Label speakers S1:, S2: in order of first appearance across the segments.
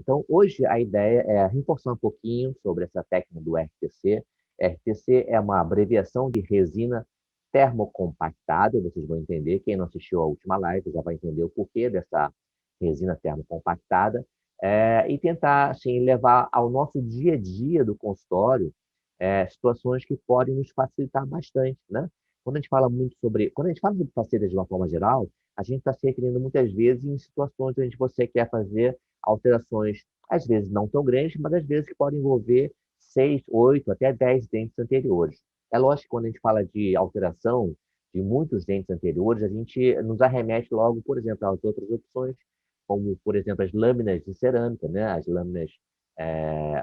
S1: Então, hoje a ideia é reforçar um pouquinho sobre essa técnica do RTC. RTC é uma abreviação de resina termocompactada, vocês vão entender. Quem não assistiu à última live já vai entender o porquê dessa resina termocompactada. E tentar, assim, levar ao nosso dia a dia do consultório situações que podem nos facilitar bastante, né? Quando a gente fala sobre facetas de uma forma geral, a gente está se referindo muitas vezes em situações onde você quer fazer alterações, às vezes não tão grandes, mas às vezes que podem envolver 6, 8, até 10 dentes anteriores. É lógico que quando a gente fala de alteração de muitos dentes anteriores, a gente nos arremete logo, por exemplo, às outras opções, como, por exemplo, as lâminas de cerâmica, né? As lâminas,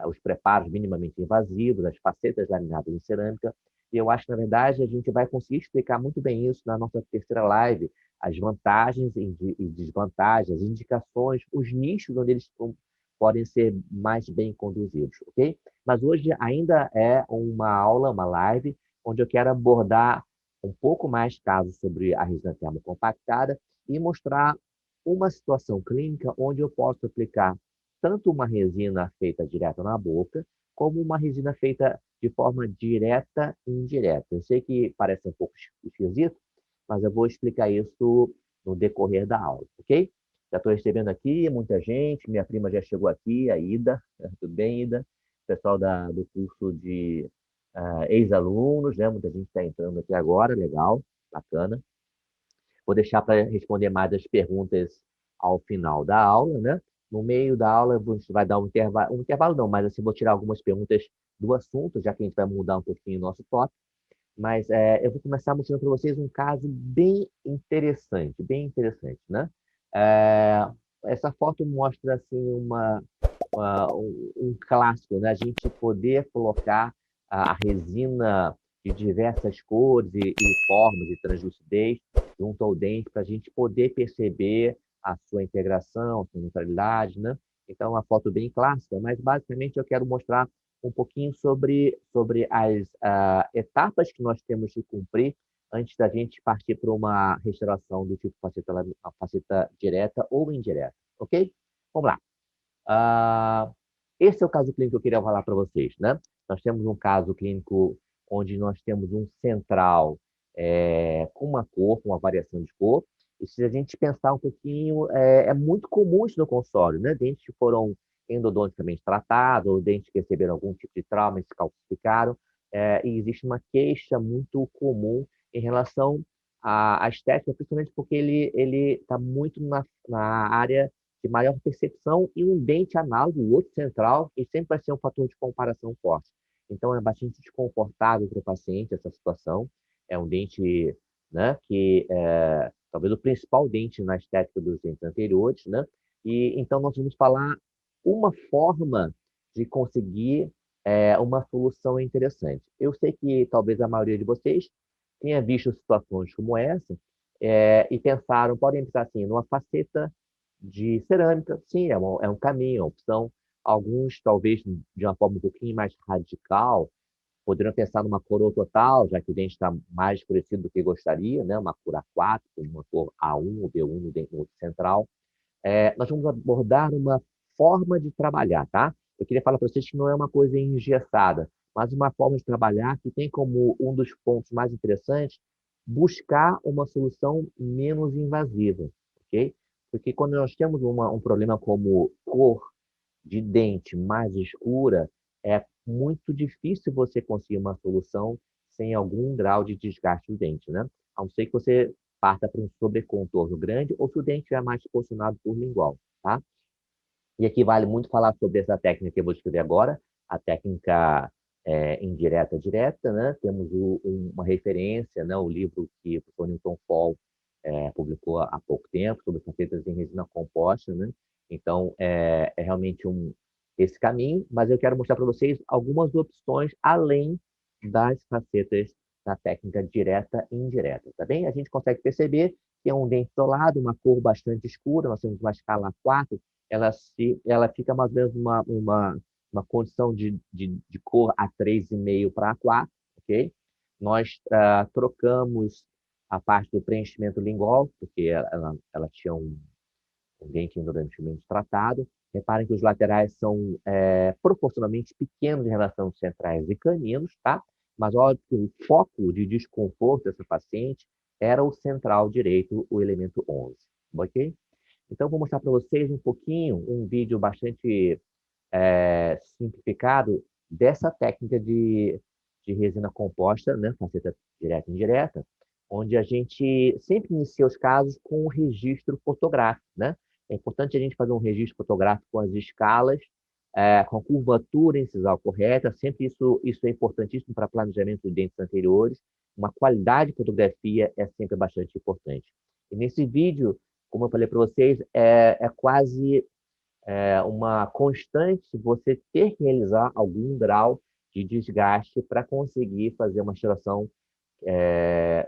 S1: os preparos minimamente invasivos, as facetas laminadas em cerâmica. E eu acho que, na verdade, a gente vai conseguir explicar muito bem isso na nossa terceira live, as vantagens e desvantagens, as indicações, os nichos onde eles podem ser mais bem conduzidos, ok? Mas hoje ainda é uma aula, uma live, onde eu quero abordar um pouco mais casos sobre a resina termocompactada e mostrar uma situação clínica onde eu posso aplicar tanto uma resina feita direto na boca, como uma resina feita de forma direta e indireta. Eu sei que parece um pouco esquisito, mas eu vou explicar isso no decorrer da aula, ok? Já estou recebendo aqui muita gente, minha prima já chegou aqui, a Ida. Tudo bem, Ida? Pessoal do curso de ex-alunos, né? Muita gente está entrando aqui agora, legal, bacana. Vou deixar para responder mais as perguntas ao final da aula, né? No meio da aula, a gente vai dar um intervalo não, mas assim, vou tirar algumas perguntas do assunto, já que a gente vai mudar um pouquinho o nosso tópico. Mas eu vou começar mostrando para vocês um caso bem interessante, né? É, essa foto mostra assim um clássico, né? A gente poder colocar a resina de diversas cores e formas de translucidez junto ao dente para a gente poder perceber a sua integração, a sua neutralidade, né? Então, é uma foto bem clássica, mas basicamente eu quero mostrar um pouquinho sobre as etapas que nós temos de cumprir antes da gente partir para uma restauração do tipo faceta direta ou indireta, ok? Vamos lá. Ah, esse é o caso clínico que eu queria falar para vocês, né? Nós temos um caso clínico onde nós temos um central com uma cor, com uma variação de cor. E se a gente pensar um pouquinho, é muito comum isso no consultório, né? Dentes que foram endodonticamente tratados, ou dentes que receberam algum tipo de trauma e se calcificaram. E existe uma queixa muito comum em relação à estética, principalmente porque ele está muito na área de maior percepção e um dente análogo, o outro central, e sempre vai ser um fator de comparação forte. Então, é bastante desconfortável para o paciente essa situação. É um dente, né, que é talvez o principal dente na estética dos dentes anteriores, né? E então nós vamos falar uma forma de conseguir uma solução interessante. Eu sei que talvez a maioria de vocês tenha visto situações como essa e pensaram, podem pensar assim, numa faceta de cerâmica, sim, é um caminho, é uma opção. Alguns, talvez, de uma forma um pouquinho mais radical, poderiam pensar numa coroa total, já que o dente está mais escurecido do que gostaria, né? Uma cor A4, uma cor A1 ou B1 no dente central. Nós vamos abordar uma forma de trabalhar, tá? Eu queria falar para vocês que não é uma coisa engessada, mas uma forma de trabalhar que tem como um dos pontos mais interessantes buscar uma solução menos invasiva, ok? Porque quando nós temos um problema como cor de dente mais escura, é muito difícil você conseguir uma solução sem algum grau de desgaste do dente, né? A não ser que você parta para um sobrecontorno grande ou se o dente é mais posicionado por lingual, tá? E aqui vale muito falar sobre essa técnica que eu vou descrever agora, a técnica indireta direta, né? Temos uma referência, né? O livro que o professor Newton Fall publicou há pouco tempo sobre facetas em resina composta, né? Então, é realmente esse caminho, mas eu quero mostrar para vocês algumas opções além das facetas da técnica direta e indireta, tá bem? A gente consegue perceber que é um dente isolado, uma cor bastante escura, nós temos uma escala 4, ela fica mais ou menos uma condição de cor A3,5 para A4, ok? Nós trocamos a parte do preenchimento lingual, porque ela tinha um dente endodonticamente tratado, Reparem que os laterais são proporcionalmente pequenos em relação aos centrais e caninos, tá? Mas olha que o foco de desconforto dessa paciente era o central direito, o elemento 11, ok? Então, vou mostrar para vocês um pouquinho, um vídeo bastante simplificado dessa técnica de resina composta, né, faceta direta e indireta, onde a gente sempre inicia os casos com um registro fotográfico, né? É importante a gente fazer um registro fotográfico com as escalas, com a curvatura incisal correta, sempre isso é importantíssimo para planejamento de dentes anteriores, uma qualidade de fotografia é sempre bastante importante. E nesse vídeo, como eu falei para vocês, é quase uma constante você ter que realizar algum grau de desgaste para conseguir fazer uma extração,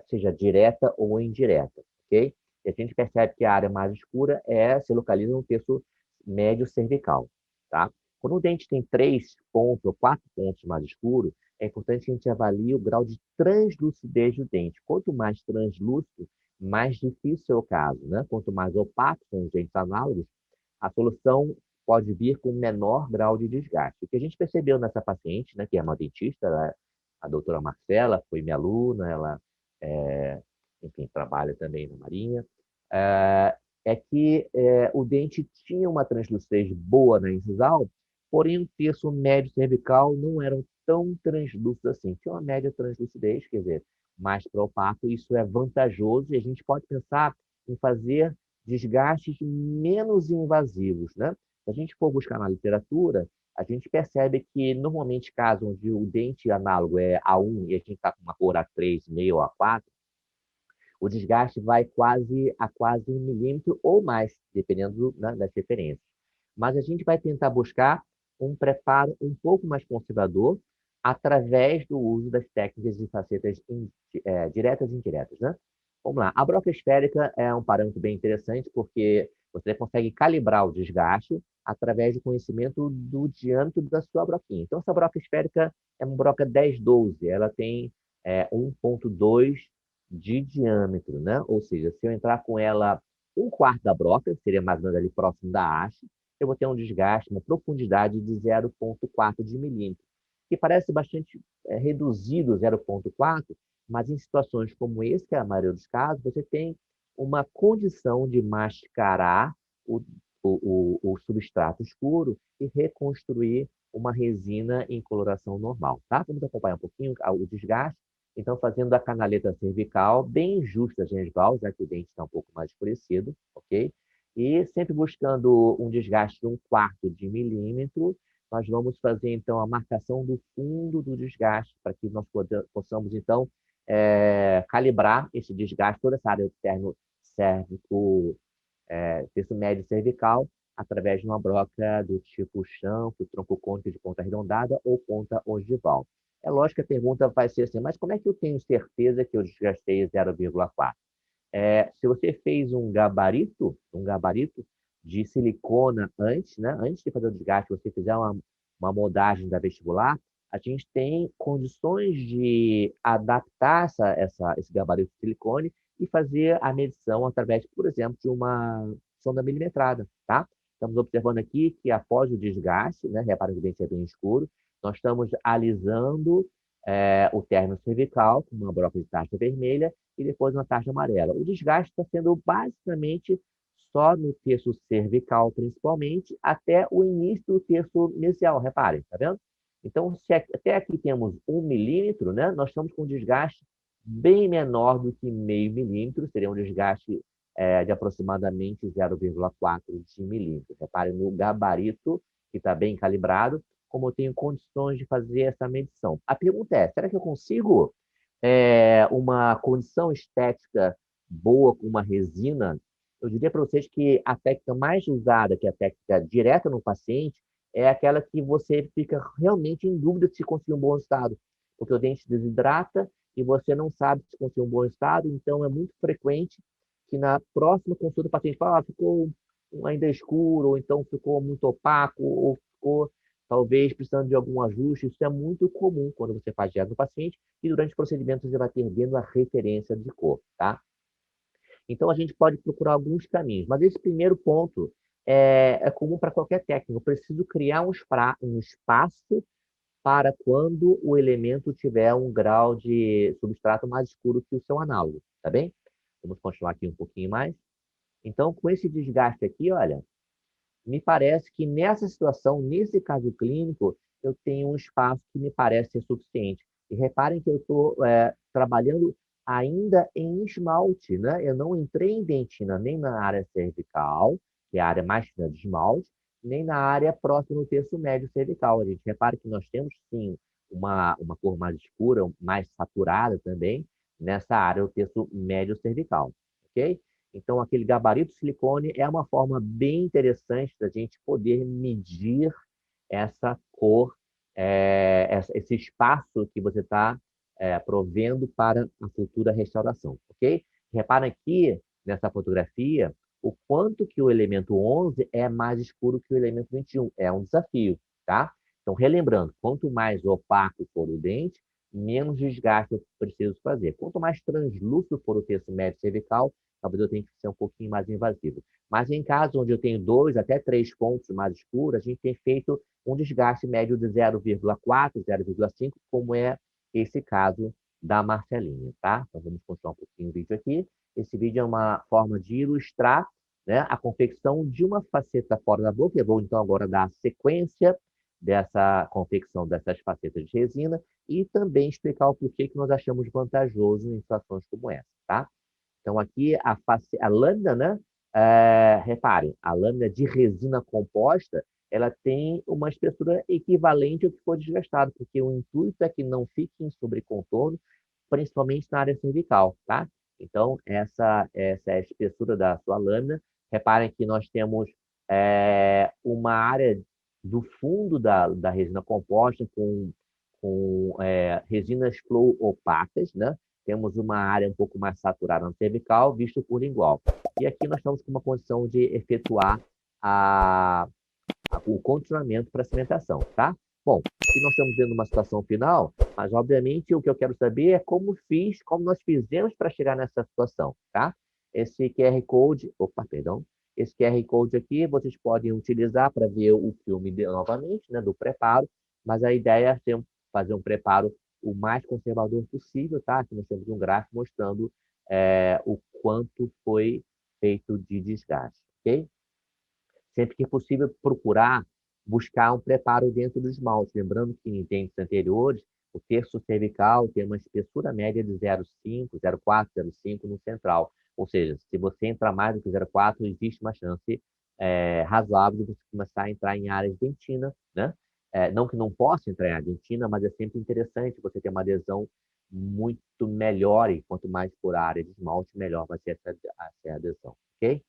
S1: seja direta ou indireta, ok? E a gente percebe que a área mais escura se localiza no terço médio cervical, tá? Quando o dente tem 3 pontos ou 4 pontos mais escuros, é importante que a gente avalie o grau de translucidez do dente. Quanto mais translúcido, mais difícil é o caso, né? Quanto mais opaco são os dentes análogos, a solução pode vir com menor grau de desgaste. O que a gente percebeu nessa paciente, né, que é uma dentista, a doutora Marcela, foi minha aluna, ela, enfim, trabalha também na Marinha, que o dente tinha uma translucidez boa na incisal, porém o terço médio cervical não eram tão translúcidos assim. Tinha uma média translucidez, quer dizer, mais para opaco, isso é vantajoso e a gente pode pensar em fazer desgastes menos invasivos, né? Se a gente for buscar na literatura, a gente percebe que, normalmente, casos onde o dente análogo é A1 e a gente está com uma cor A3, meio ou A4, o desgaste vai a quase 1 milímetro ou mais, dependendo, né, das referências. Mas a gente vai tentar buscar um preparo um pouco mais conservador através do uso das técnicas de facetas diretas e indiretas, né? Vamos lá. A broca esférica é um parâmetro bem interessante porque você consegue calibrar o desgaste através do conhecimento do diâmetro da sua broquinha. Então, essa broca esférica é uma broca 10-12. Ela tem 1,2 de diâmetro, né? Ou seja, se eu entrar com ela 1/4 da broca, seria mais ou menos ali próximo da haste, eu vou ter um desgaste, uma profundidade de 0,4 de milímetro, que parece bastante reduzido, 0,4, mas em situações como esse, que é a maioria dos casos, você tem uma condição de mascarar o substrato escuro e reconstruir uma resina em coloração normal, tá? Vamos acompanhar um pouquinho o desgaste. Então, fazendo a canaleta cervical bem justa gengival, já que o dente está um pouco mais escurecido, ok? E sempre buscando um desgaste de 1/4 de milímetro, nós vamos fazer, então, a marcação do fundo do desgaste, para que nós possamos, então, calibrar esse desgaste, toda essa área do terno cérvico, terço médio cervical, através de uma broca do tipo chanfro, tronco cônico de ponta arredondada ou ponta ogival. É lógico que a pergunta vai ser assim, mas como é que eu tenho certeza que eu desgastei 0,4? Se você fez um gabarito de silicona antes, né? Antes de fazer o desgaste, você fizer uma moldagem da vestibular, a gente tem condições de adaptar esse gabarito de silicone e fazer a medição através, por exemplo, de uma sonda milimetrada, tá? Estamos observando aqui que após o desgaste, né? Repara que o dente é bem escuro, nós estamos alisando o término cervical com uma broca de taxa vermelha e depois uma taxa amarela. O desgaste está sendo basicamente só no terço cervical, principalmente, até o início do terço mesial. Reparem, tá vendo? Então, se até aqui temos 1 milímetro, né, nós estamos com um desgaste bem menor do que meio milímetro, seria um desgaste de aproximadamente 0,4 de milímetro. Reparem no gabarito, que está bem calibrado, como eu tenho condições de fazer essa medição. A pergunta é, será que eu consigo uma condição estética boa com uma resina? Eu diria para vocês que a técnica mais usada, que é a técnica direta no paciente, é aquela que você fica realmente em dúvida se conseguiu um bom estado, porque o dente desidrata e você não sabe se conseguiu um bom estado, então é muito frequente que na próxima consulta o paciente fala, ficou ainda escuro, ou então ficou muito opaco, ou ficou talvez precisando de algum ajuste. Isso é muito comum quando você faz dieta no paciente e durante o procedimento você vai perdendo a referência de cor, tá? Então, a gente pode procurar alguns caminhos, mas esse primeiro ponto é comum para qualquer técnica. Eu preciso criar um espaço para quando o elemento tiver um grau de substrato mais escuro que o seu análogo, tá bem? Vamos continuar aqui um pouquinho mais. Então, com esse desgaste aqui, olha, me parece que nessa situação, nesse caso clínico, eu tenho um espaço que me parece ser suficiente. E reparem que eu estou trabalhando ainda em esmalte, né? Eu não entrei em dentina nem na área cervical, que é a área mais fina de esmalte, nem na área próxima do terço médio cervical. A gente repara que nós temos, sim, uma cor mais escura, mais saturada também, nessa área do terço médio cervical, ok? Então, aquele gabarito silicone é uma forma bem interessante da gente poder medir essa cor, esse espaço que você está provendo para a futura restauração, ok? Repara aqui, nessa fotografia, o quanto que o elemento 11 é mais escuro que o elemento 21. É um desafio, tá? Então, relembrando, quanto mais opaco for o dente, menos desgaste eu preciso fazer. Quanto mais translúcido for o terço médio cervical, talvez eu tenha que ser um pouquinho mais invasivo. Mas em casos onde eu tenho 2 até 3 pontos mais escuros, a gente tem feito um desgaste médio de 0,4, 0,5, como é esse caso da Marcelinha, tá? Então vamos continuar um pouquinho o vídeo aqui. Esse vídeo é uma forma de ilustrar, né, a confecção de uma faceta fora da boca. Eu vou então agora dar a sequência dessa confecção dessas facetas de resina e também explicar o porquê que nós achamos vantajoso em situações como essa, tá? Então, aqui a lâmina, né? Reparem, a lâmina de resina composta, ela tem uma espessura equivalente ao que foi desgastado, porque o intuito é que não fique em sobrecontorno, principalmente na área cervical, tá? Então, essa é a espessura da sua lâmina. Reparem que nós temos uma área do fundo da resina composta com resinas flow opacas, né? Temos uma área um pouco mais saturada na cervical, visto por lingual. E aqui nós estamos com uma condição de efetuar o continuamento para a cimentação, tá? Bom, aqui nós estamos vendo uma situação final, mas obviamente o que eu quero saber é como nós fizemos para chegar nessa situação, tá? Esse QR Code, perdão, esse QR Code aqui vocês podem utilizar para ver o filme novamente, né, do preparo, mas a ideia é fazer um preparo o mais conservador possível, tá? Aqui nós temos um gráfico mostrando o quanto foi feito de desgaste, ok? Sempre que possível, procurar buscar um preparo dentro do esmalte. Lembrando que em dentes anteriores, o terço cervical tem uma espessura média de 0,5, 0,4, 0,5 no central. Ou seja, se você entrar mais do que 0,4, existe uma chance razoável de você começar a entrar em áreas de dentina, né? Não que não possa entrar em área de dentina, mas é sempre interessante você ter uma adesão muito melhor, e quanto mais for a área de esmalte, melhor vai ser essa adesão, ok?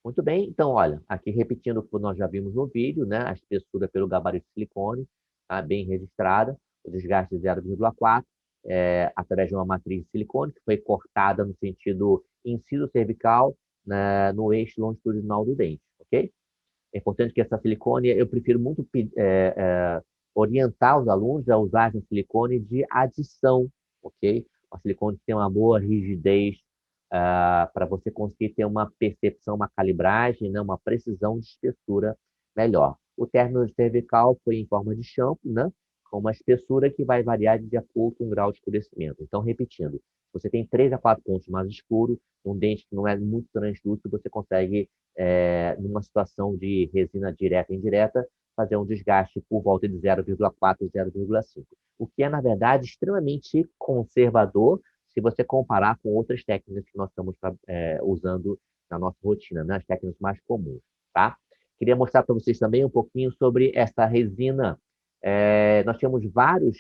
S1: Muito bem, então, olha, aqui repetindo o que nós já vimos no vídeo, né? A espessura pelo gabarito de silicone, tá bem registrada, o desgaste de 0,4, através de uma matriz de silicone, que foi cortada no sentido inciso cervical, né, no eixo longitudinal do dente, ok? É importante que essa silicone, eu prefiro muito orientar os alunos a usar essa silicone de adição, ok? Uma silicone que tem uma boa rigidez, para você conseguir ter uma percepção, uma calibragem, né? Uma precisão de espessura melhor. O término cervical foi em forma de shampoo, né? Com uma espessura que vai variar de acordo com o grau de escurecimento. Então, repetindo, você tem 3 a 4 pontos mais escuros, um dente que não é muito translúcido, você consegue numa situação de resina direta e indireta, fazer um desgaste por volta de 0,4, 0,5. O que é, na verdade, extremamente conservador se você comparar com outras técnicas que nós estamos usando na nossa rotina, né? As técnicas mais comuns, tá? Queria mostrar para vocês também um pouquinho sobre essa resina. Nós temos vários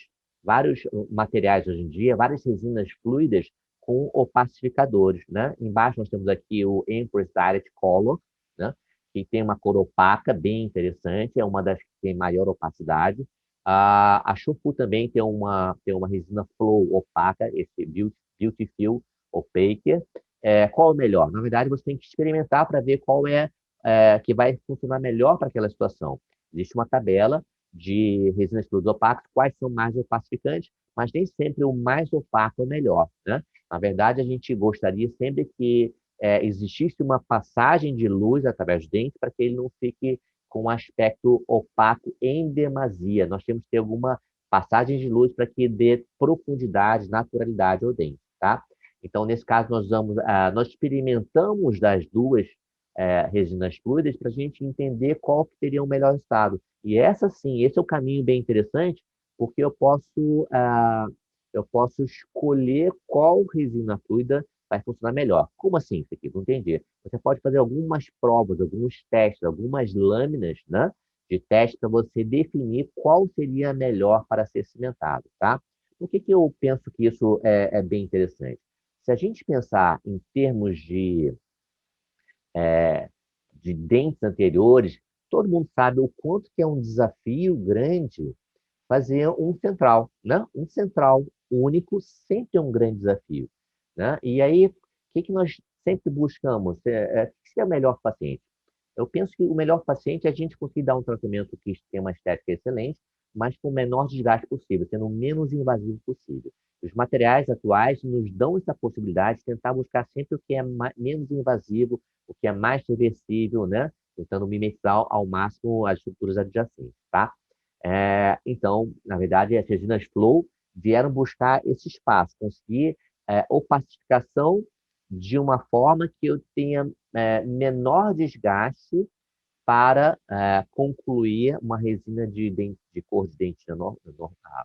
S1: materiais hoje em dia, várias resinas fluidas com opacificadores, né? Embaixo nós temos aqui o Empress Direct Color, né? Que tem uma cor opaca, bem interessante, é uma das que tem maior opacidade. A Chufu também tem uma resina flow opaca, esse Beautiful Opaque. Qual é o melhor? Na verdade, você tem que experimentar para ver qual que vai funcionar melhor para aquela situação. Existe uma tabela de resinas fluidas opacas, quais são mais opacificantes, mas nem sempre o mais opaco é o melhor, né? Na verdade, a gente gostaria sempre que existisse uma passagem de luz através do dente para que ele não fique com um aspecto opaco em demasia. Nós temos que ter alguma passagem de luz para que dê profundidade, naturalidade ao dente, tá? Então, nesse caso, nós experimentamos das duas resinas fluidas para a gente entender qual que seria o melhor estado. E esse é o caminho bem interessante, porque eu posso escolher qual resina fluida vai funcionar melhor. Como assim? Isso aqui, não entendi. Você pode fazer algumas provas, alguns testes, algumas lâminas, né, de teste para você definir qual seria a melhor para ser cimentado, tá? Por que eu penso que isso é bem interessante? Se a gente pensar em termos de dentes anteriores, todo mundo sabe o quanto que é um desafio grande fazer um central, né? Um central único sempre é um grande desafio, né? E aí, o que nós sempre buscamos? O que é o melhor paciente? Eu penso que o melhor paciente é a gente conseguir dar um tratamento que tenha uma estética excelente, mas com o menor desgaste possível, sendo o menos invasivo possível. Os materiais atuais nos dão essa possibilidade de tentar buscar sempre o que é menos invasivo, o que é mais reversível, né? Tentando mimetizar ao máximo as estruturas adjacentes, tá? Então, na verdade, as resinas Flow vieram buscar esse espaço, conseguir opacificação de uma forma que eu tenha menor desgaste para concluir uma resina de cor de dentina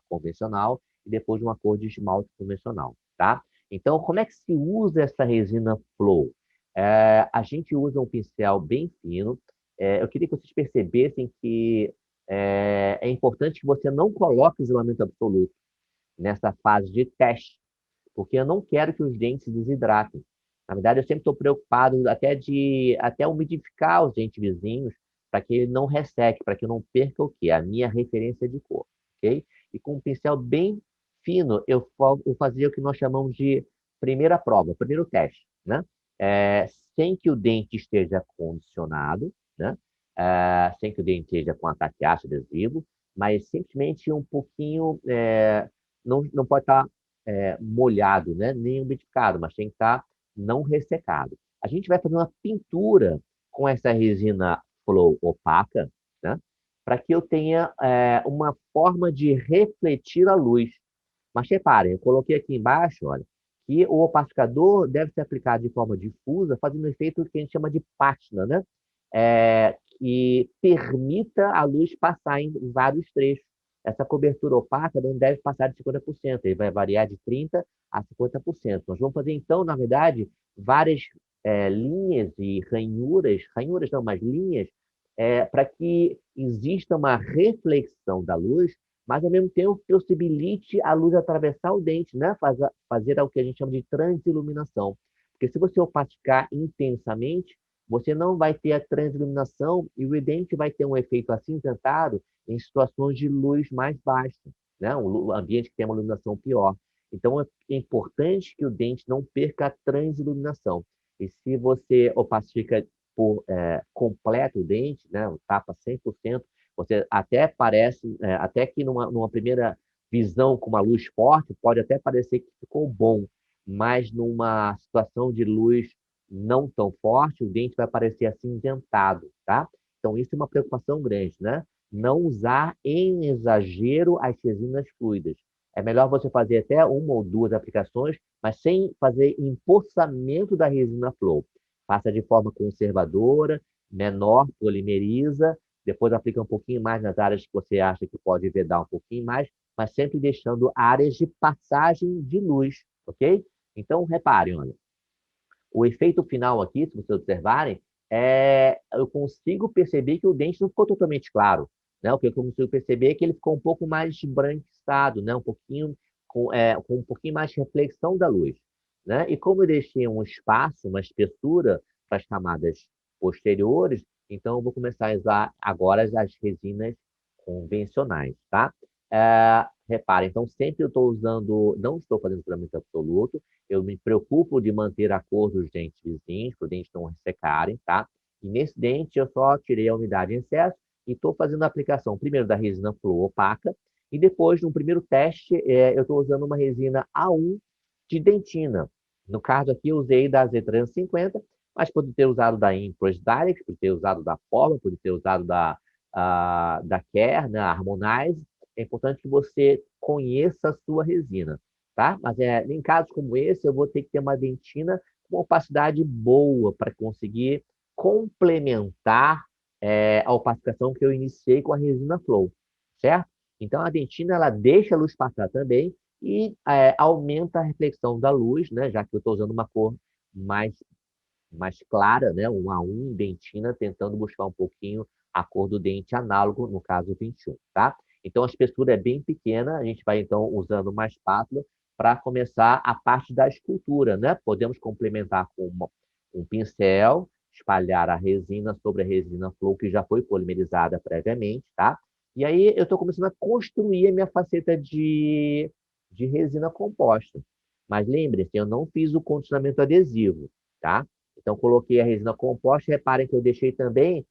S1: convencional e depois uma cor de esmalte convencional, tá? Então, como é que se usa essa resina Flow? A gente usa um pincel bem fino. Eu queria que vocês percebessem que é importante que você não coloque isolamento absoluto nessa fase de teste, porque eu não quero que os dentes se desidratem. Na verdade, eu sempre estou preocupado até umidificar os dentes vizinhos para que ele não resseque, para que eu não perca o quê? A minha referência de cor, ok? E com um pincel bem fino, eu fazia o que nós chamamos de primeira prova, primeiro teste, né? Sem que o dente esteja condicionado, né? Sem que o dente esteja com ataque-ácido adesivo, mas simplesmente um pouquinho, não pode estar molhado, né? Nem umidificado, mas tem que estar não ressecado. A gente vai fazer uma pintura com essa resina Flow opaca, né? Para que eu tenha uma forma de refletir a luz. Mas reparem, eu coloquei aqui embaixo, olha, que o opacificador deve ser aplicado de forma difusa, fazendo um efeito que a gente chama de pátina, né? Que permita a luz passar em vários trechos. Essa cobertura opaca não deve passar de 50%, ele vai variar de 30% a 50%. Nós vamos fazer, então, na verdade, várias linhas e ranhuras não, mas linhas, para que exista uma reflexão da luz, mas ao mesmo tempo possibilite a luz atravessar o dente, né? Fazer o que a gente chama de transiluminação. Porque se você opacificar intensamente, você não vai ter a transiluminação e o dente vai ter um efeito acinzentado em situações de luz mais baixa, né? Um ambiente que tem uma iluminação pior. Então, é importante que o dente não perca a transiluminação. E se você opacifica por completo o dente, né? Tapa 100%, você até parece, até que numa primeira visão com uma luz forte, pode até parecer que ficou bom, mas numa situação de luz não tão forte, o dente vai parecer acinzentado, tá? Então, isso é uma preocupação grande, né? Não usar em exagero as resinas fluidas. É melhor você fazer até uma ou duas aplicações, mas sem fazer empossamento da resina flow. Faça de forma conservadora, menor, polimeriza, depois aplica um pouquinho mais nas áreas que você acha que pode vedar um pouquinho mais, mas sempre deixando áreas de passagem de luz, ok? Então, reparem, olha, o efeito final aqui, se vocês observarem, eu consigo perceber que o dente não ficou totalmente claro, né? O que eu consigo perceber é que ele ficou um pouco mais esbranquiçado, né? Com um pouquinho mais de reflexão da luz, né? E como eu deixei um espaço, uma espessura para as camadas posteriores, então eu vou começar a usar agora as resinas convencionais, tá? Reparem, então sempre eu estou usando, não estou fazendo tratamento absoluto, eu me preocupo de manter a cor dos dentes vizinhos, para os dentes não ressecarem, tá? E nesse dente eu só tirei a umidade em excesso e estou fazendo a aplicação primeiro da resina Flow opaca e depois, no primeiro teste, eu estou usando uma resina A1 de dentina. No caso aqui, eu usei da Z350, mas pode ter usado da Impress Direct, pode ter usado da Forma, pode ter usado da Care, né, a Harmonize. É importante que você conheça a sua resina, tá? Mas em casos como esse, eu vou ter que ter uma dentina com opacidade boa para conseguir complementar a opacificação que eu iniciei com a resina Flow, certo? Então, a dentina, ela deixa a luz passar também, e aumenta a reflexão da luz, né? Já que eu estou usando uma cor mais, mais clara, né? Um A1 dentina, tentando buscar um pouquinho a cor do dente análogo, no caso 21, tá? Então a espessura é bem pequena, a gente vai então usando uma espátula para começar a parte da escultura, né? Podemos complementar com um pincel, espalhar a resina sobre a resina Flow que já foi polimerizada previamente, tá? E aí eu estou começando a construir a minha faceta de resina composta. Mas lembre-se, eu não fiz o condicionamento adesivo, tá? Então, coloquei a resina composta. Reparem que eu deixei também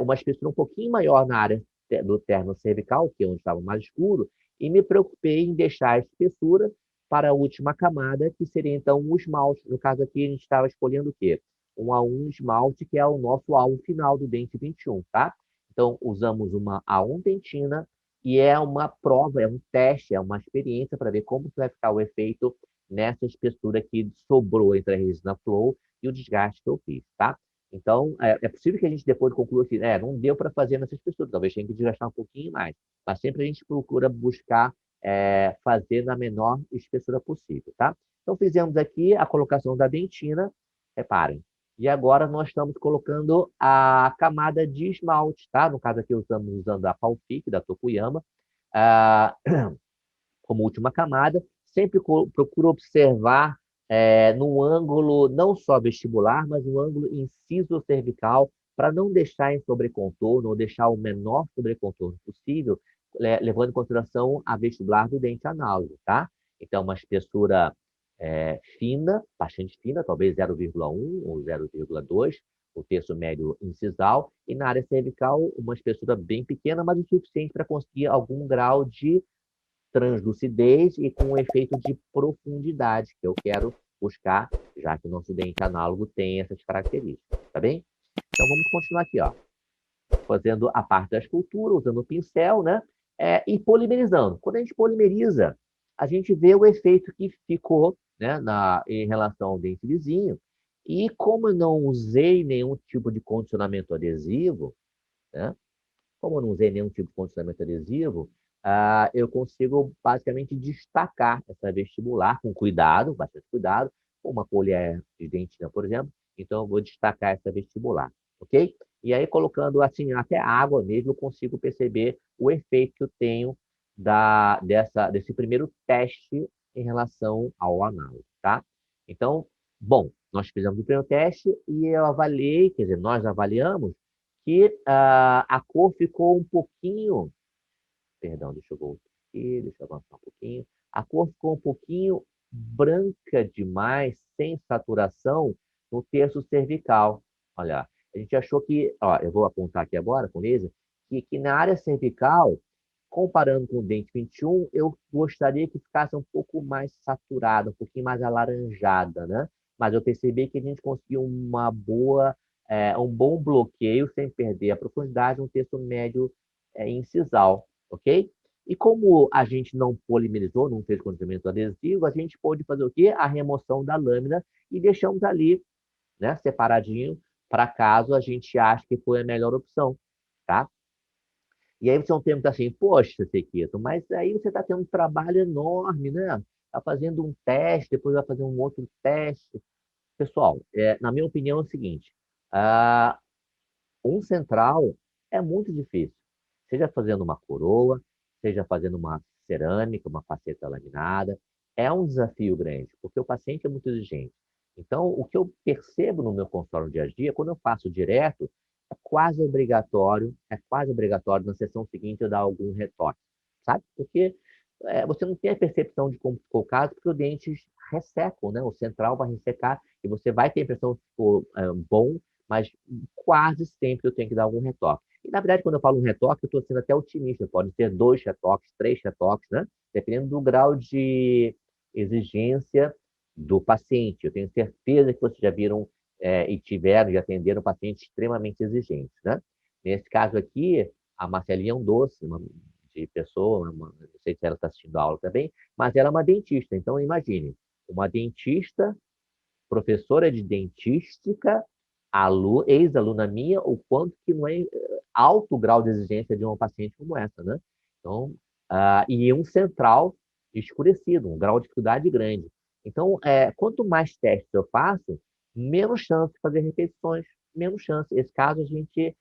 S1: uma espessura um pouquinho maior na área do terno cervical, que é onde estava mais escuro, e me preocupei em deixar a espessura para a última camada, que seria então um esmalte. No caso aqui, a gente estava escolhendo o quê? Um A1 esmalte, que é o nosso alvo final do dente 21, tá? Então, usamos uma A1 dentina, e é uma prova, é um teste, é uma experiência para ver como que vai ficar o efeito nessa espessura que sobrou entre a resina Flow e o desgaste que eu fiz, tá? Então, é possível que a gente depois conclua que não deu para fazer nessa espessura, talvez tenha que desgastar um pouquinho mais, mas sempre a gente procura buscar fazer na menor espessura possível, tá? Então, fizemos aqui a colocação da dentina, reparem, e agora nós estamos colocando a camada de esmalte, tá? No caso aqui, estamos usando a Palfic, da Tokuyama, ah, como última camada. Sempre procuro observar no ângulo não só vestibular, mas no ângulo inciso-cervical, para não deixar em sobrecontorno, ou deixar o menor sobrecontorno possível, levando em consideração a vestibular do dente análogo, tá? Então, uma espessura fina, bastante fina, talvez 0,1 ou 0,2, o terço médio incisal, e na área cervical, uma espessura bem pequena, mas o suficiente para conseguir algum grau de translucidez e com um efeito de profundidade, que eu quero buscar, já que o nosso dente análogo tem essas características, tá bem? Então vamos continuar aqui, ó, fazendo a parte da escultura, usando o pincel, né? E polimerizando. Quando a gente polimeriza, a gente vê o efeito que ficou, né, em relação ao dente vizinho. E como eu não usei nenhum tipo de condicionamento adesivo, né? Como eu não usei nenhum tipo de condicionamento adesivo, eu consigo basicamente destacar essa vestibular com cuidado, bastante cuidado, com uma colher de dentina, por exemplo. Então, eu vou destacar essa vestibular, ok? E aí, colocando assim, até água mesmo, eu consigo perceber o efeito que eu tenho desse primeiro teste em relação ao análogo, tá? Então, bom, nós fizemos o primeiro teste e eu avaliei, quer dizer, nós avaliamos que a cor ficou um pouquinho. Perdão, deixa eu voltar aqui, deixa eu avançar um pouquinho. A cor ficou um pouquinho branca demais, sem saturação, no terço cervical. Olha, a gente achou que, ó, eu vou apontar aqui agora com laser, que na área cervical, comparando com o dente 21, eu gostaria que ficasse um pouco mais saturada, um pouquinho mais alaranjada, né? Mas eu percebi que a gente conseguiu um bom bloqueio sem perder a profundidade, um terço médio incisal, ok? E como a gente não polimerizou, não fez condicionamento adesivo, a gente pôde fazer o quê? A remoção da lâmina e deixamos ali, né, separadinho, para caso a gente ache que foi a melhor opção, tá? E aí você não pergunta assim, poxa, Sequito, mas aí você está tendo um trabalho enorme, né? Está fazendo um teste, depois vai fazer um outro teste. Pessoal, na minha opinião é o seguinte, ah, um central é muito difícil. Seja fazendo uma coroa, seja fazendo uma cerâmica, uma faceta laminada, é um desafio grande, porque o paciente é muito exigente. Então, o que eu percebo no meu consultório no dia a dia, quando eu faço direto, é quase obrigatório na sessão seguinte eu dar algum retoque, sabe? Porque você não tem a percepção de como ficou o caso, porque o dente ressecam, né? O central vai ressecar e você vai ter a impressão que ficou bom, mas quase sempre eu tenho que dar algum retoque. E, na verdade, quando eu falo um retoque, eu estou sendo até otimista. Pode ser 2 retoques, 3 retoques, né? Dependendo do grau de exigência do paciente. Eu tenho certeza que vocês já viram e tiveram, já atenderam pacientes extremamente exigentes, né? Nesse caso aqui, a Marcelinha é um doce de pessoa, não sei se ela está assistindo a aula também, mas ela é uma dentista. Então, imagine, uma dentista, professora de dentística, ex-aluna minha, o quanto que não é alto grau de exigência de uma paciente como essa, né? Então, e um central escurecido, um grau de dificuldade grande. Então, quanto mais testes eu faço, menos chance de fazer repetições, menos chance. Esse caso a gente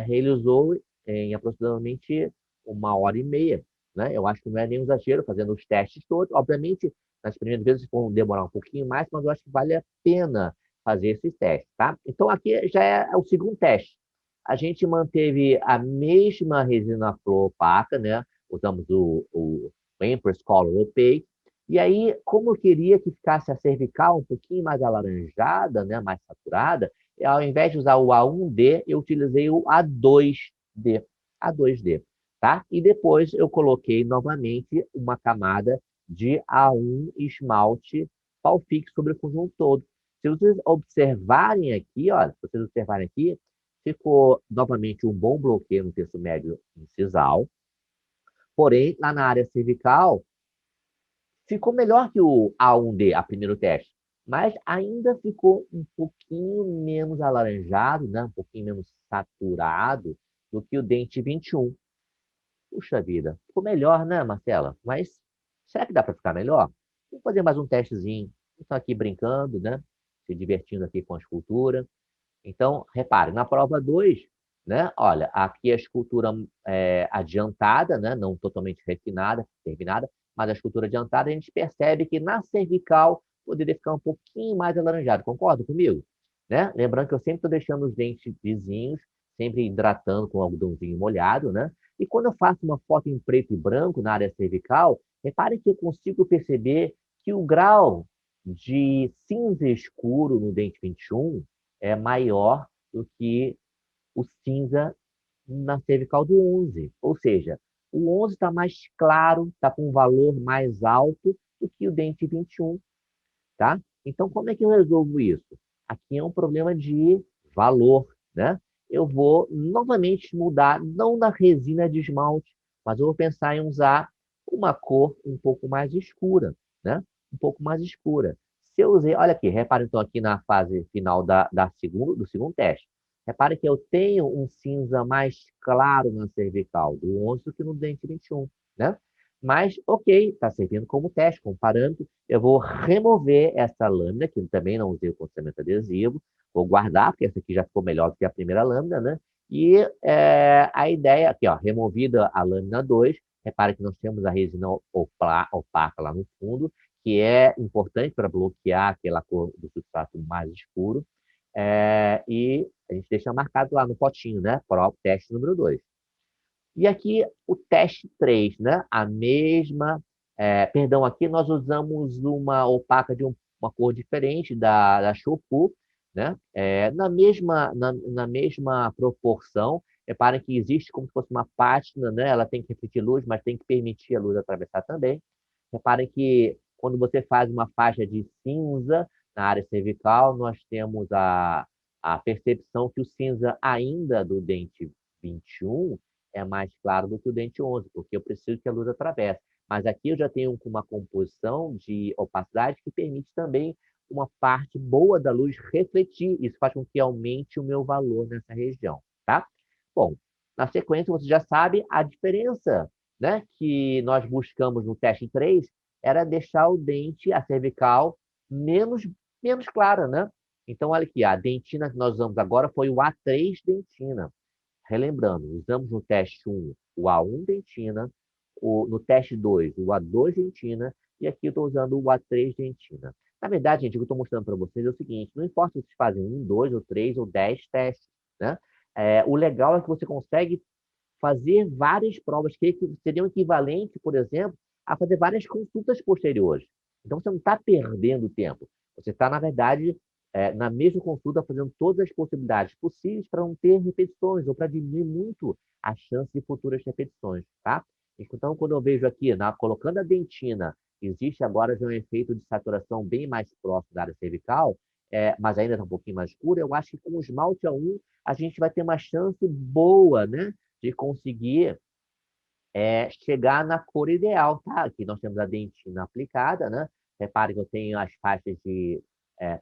S1: realizou em aproximadamente 1h30, né? Eu acho que não é nenhum exagero fazendo os testes todos. Obviamente, nas primeiras vezes vão demorar um pouquinho mais, mas eu acho que vale a pena fazer esses testes, tá? Então, aqui já é o segundo teste. A gente manteve a mesma resina flor opaca, né? Usamos o Empress Color Opaque. E aí, como eu queria que ficasse a cervical um pouquinho mais alaranjada, né? Mais saturada, ao invés de usar o A1D, eu utilizei o A2D. A2D, tá? E depois eu coloquei novamente uma camada de A1 esmalte pau fixo sobre o conjunto todo. Se vocês observarem aqui, olha, se vocês observarem aqui, ficou novamente um bom bloqueio no terço médio incisal. Porém, lá na área cervical, ficou melhor que o A1D, a primeiro teste. Mas ainda ficou um pouquinho menos alaranjado, né? Um pouquinho menos saturado do que o dente 21. Puxa vida, ficou melhor, né, Marcela? Mas será que dá para ficar melhor? Vamos fazer mais um testezinho. Estão aqui brincando, né? Se divertindo aqui com a escultura. Então, repare, na prova 2, né? Olha, aqui a escultura adiantada, né? Não totalmente refinada, terminada, mas a escultura adiantada, a gente percebe que na cervical poderia ficar um pouquinho mais alaranjado. Concorda comigo? Né? Lembrando que eu sempre estou deixando os dentes vizinhos, sempre hidratando com algodãozinho molhado, né? E quando eu faço uma foto em preto e branco na área cervical, repare que eu consigo perceber que o grau de cinza escuro no dente 21 é maior do que o cinza na cervical do 11. Ou seja, o 11 está mais claro, está com um valor mais alto do que o dente 21, tá? Então, como é que eu resolvo isso? Aqui é um problema de valor, né? Eu vou novamente mudar, não na resina de esmalte, mas eu vou pensar em usar uma cor um pouco mais escura, né? Um pouco mais escura. Se eu usei, olha aqui, repare então aqui na fase final do segundo teste. Repare que eu tenho um cinza mais claro na cervical do 11 do que no dente 21, né? Mas, ok, está servindo como teste, como parâmetro. Eu vou remover essa lâmina, que também não usei o condicionamento adesivo. Vou guardar, porque essa aqui já ficou melhor do que a primeira lâmina, né? E a ideia aqui, ó, removida a lâmina 2, repare que nós temos a resina opaca lá no fundo, que é importante para bloquear aquela cor do substrato mais escuro. E a gente deixa marcado lá no potinho, né? Para o teste número 2. E aqui o teste 3, né? A mesma. Perdão, aqui nós usamos uma opaca de uma cor diferente da Chopu, né? Na mesma proporção. Reparem que existe como se fosse uma pátina, né? Ela tem que refletir luz, mas tem que permitir a luz atravessar também. Reparem que quando você faz uma faixa de cinza na área cervical, nós temos a percepção que o cinza ainda do dente 21 é mais claro do que o dente 11, porque eu preciso que a luz atravesse. Mas aqui eu já tenho uma composição de opacidade que permite também uma parte boa da luz refletir. Isso faz com que aumente o meu valor nessa região, tá? Bom, na sequência você já sabe a diferença, né, que nós buscamos no teste 3 era deixar o dente, a cervical, menos clara, né? Então, olha aqui, a dentina que nós usamos agora foi o A3 dentina. Relembrando, usamos no teste 1 o A1 dentina, no teste 2 o A2 dentina, e aqui eu estou usando o A3 dentina. Na verdade, gente, o que eu estou mostrando para vocês é o seguinte, não importa se vocês fazem 1, 2, ou 3, ou 10 testes, né? O legal é que você consegue fazer várias provas que seriam equivalentes, por exemplo, a fazer várias consultas posteriores. Então, você não está perdendo tempo. Você está, na verdade, na mesma consulta, fazendo todas as possibilidades possíveis para não ter repetições ou para diminuir muito a chance de futuras repetições, tá? Então, quando eu vejo aqui, colocando a dentina Existe agora já um efeito de saturação bem mais próximo da área cervical, mas ainda está um pouquinho mais escura. Eu acho que com o esmalte A1 a gente vai ter uma chance boa, né, de conseguir chegar na cor ideal, tá? Aqui nós temos a dentina aplicada, né? Repare que eu tenho as faixas de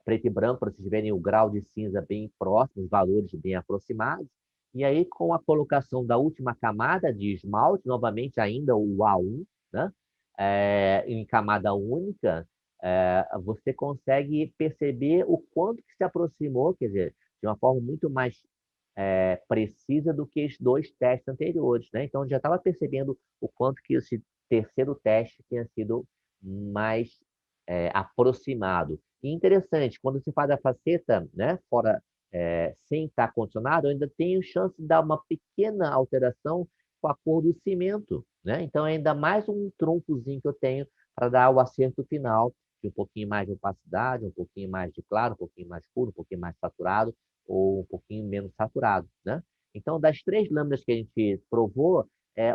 S1: preto e branco, para vocês verem o grau de cinza bem próximo, os valores bem aproximados. E aí, com a colocação da última camada de esmalte, novamente ainda o A1, né? Em camada única, você consegue perceber o quanto que se aproximou, quer dizer, de uma forma muito mais precisa do que os dois testes anteriores, né? Então, já estava percebendo o quanto que esse terceiro teste tinha sido mais aproximado. E interessante, quando se faz a faceta, né, fora, sem estar condicionado, eu ainda tenho chance de dar uma pequena alteração com a cor do cimento, né? Então, é ainda mais um trunfozinho que eu tenho para dar o acerto final de um pouquinho mais de opacidade, um pouquinho mais de claro, um pouquinho mais escuro, um pouquinho mais saturado, ou um pouquinho menos saturado, né? Então, das 3 lâminas que a gente provou,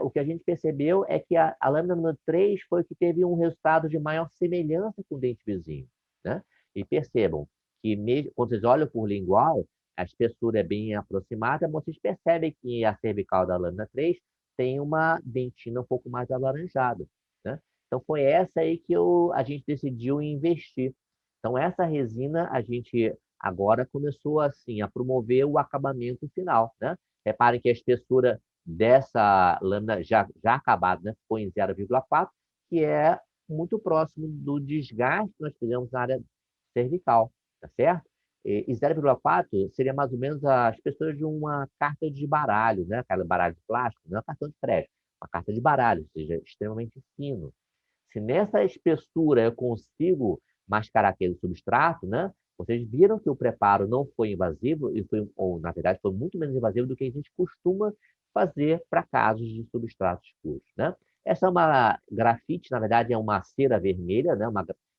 S1: o que a gente percebeu é que a lâmina número 3 foi que teve um resultado de maior semelhança com o dente vizinho, né? E percebam que mesmo, quando vocês olham por lingual, a espessura é bem aproximada, mas vocês percebem que a cervical da lâmina 3 tem uma dentina um pouco mais alaranjada, né? Então, foi essa aí que a gente decidiu investir. Então, essa resina, a gente agora começou assim a promover o acabamento final, né? Reparem que a espessura dessa lâmina já acabada, né, ficou em 0,4, que é muito próximo do desgaste que nós fizemos na área cervical, tá certo? E 0,4 seria mais ou menos a espessura de uma carta de baralho, né? Aquela baralho de plástico, não é um cartão de crédito, uma carta de baralho, ou seja, extremamente fino. Se nessa espessura eu consigo mascarar aquele substrato, né? Vocês viram que o preparo não foi invasivo, ou na verdade foi muito menos invasivo do que a gente costuma fazer para casos de substratos escuros, né? Essa é uma grafite, na verdade é uma cera vermelha, né?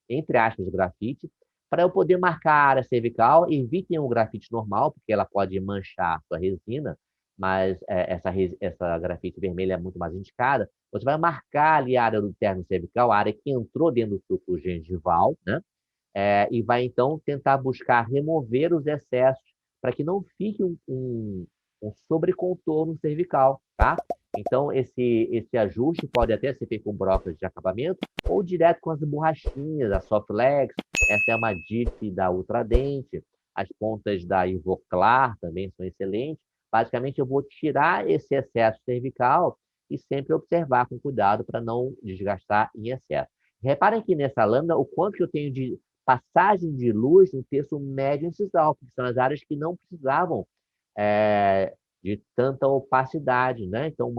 S1: Entre aspas, grafite, para eu poder marcar a área cervical. Evitem o grafite normal, porque ela pode manchar a sua resina, mas essa grafite vermelha é muito mais indicada. Você vai marcar ali a área do terno cervical, a área que entrou dentro do suco gengival, né? E vai então tentar buscar remover os excessos para que não fique um sobrecontorno cervical, tá? Então, esse ajuste pode até ser feito com brócolis de acabamento ou direto com as borrachinhas, a Softlex, essa é uma diff da Ultradente, as pontas da Ivoclar também são excelentes. Basicamente, eu vou tirar esse excesso cervical e sempre observar com cuidado para não desgastar em excesso. Reparem que nessa lâmina, o quanto que eu tenho de passagem de luz no terço médio incisal, porque são as áreas que não precisavam de tanta opacidade, né? Então,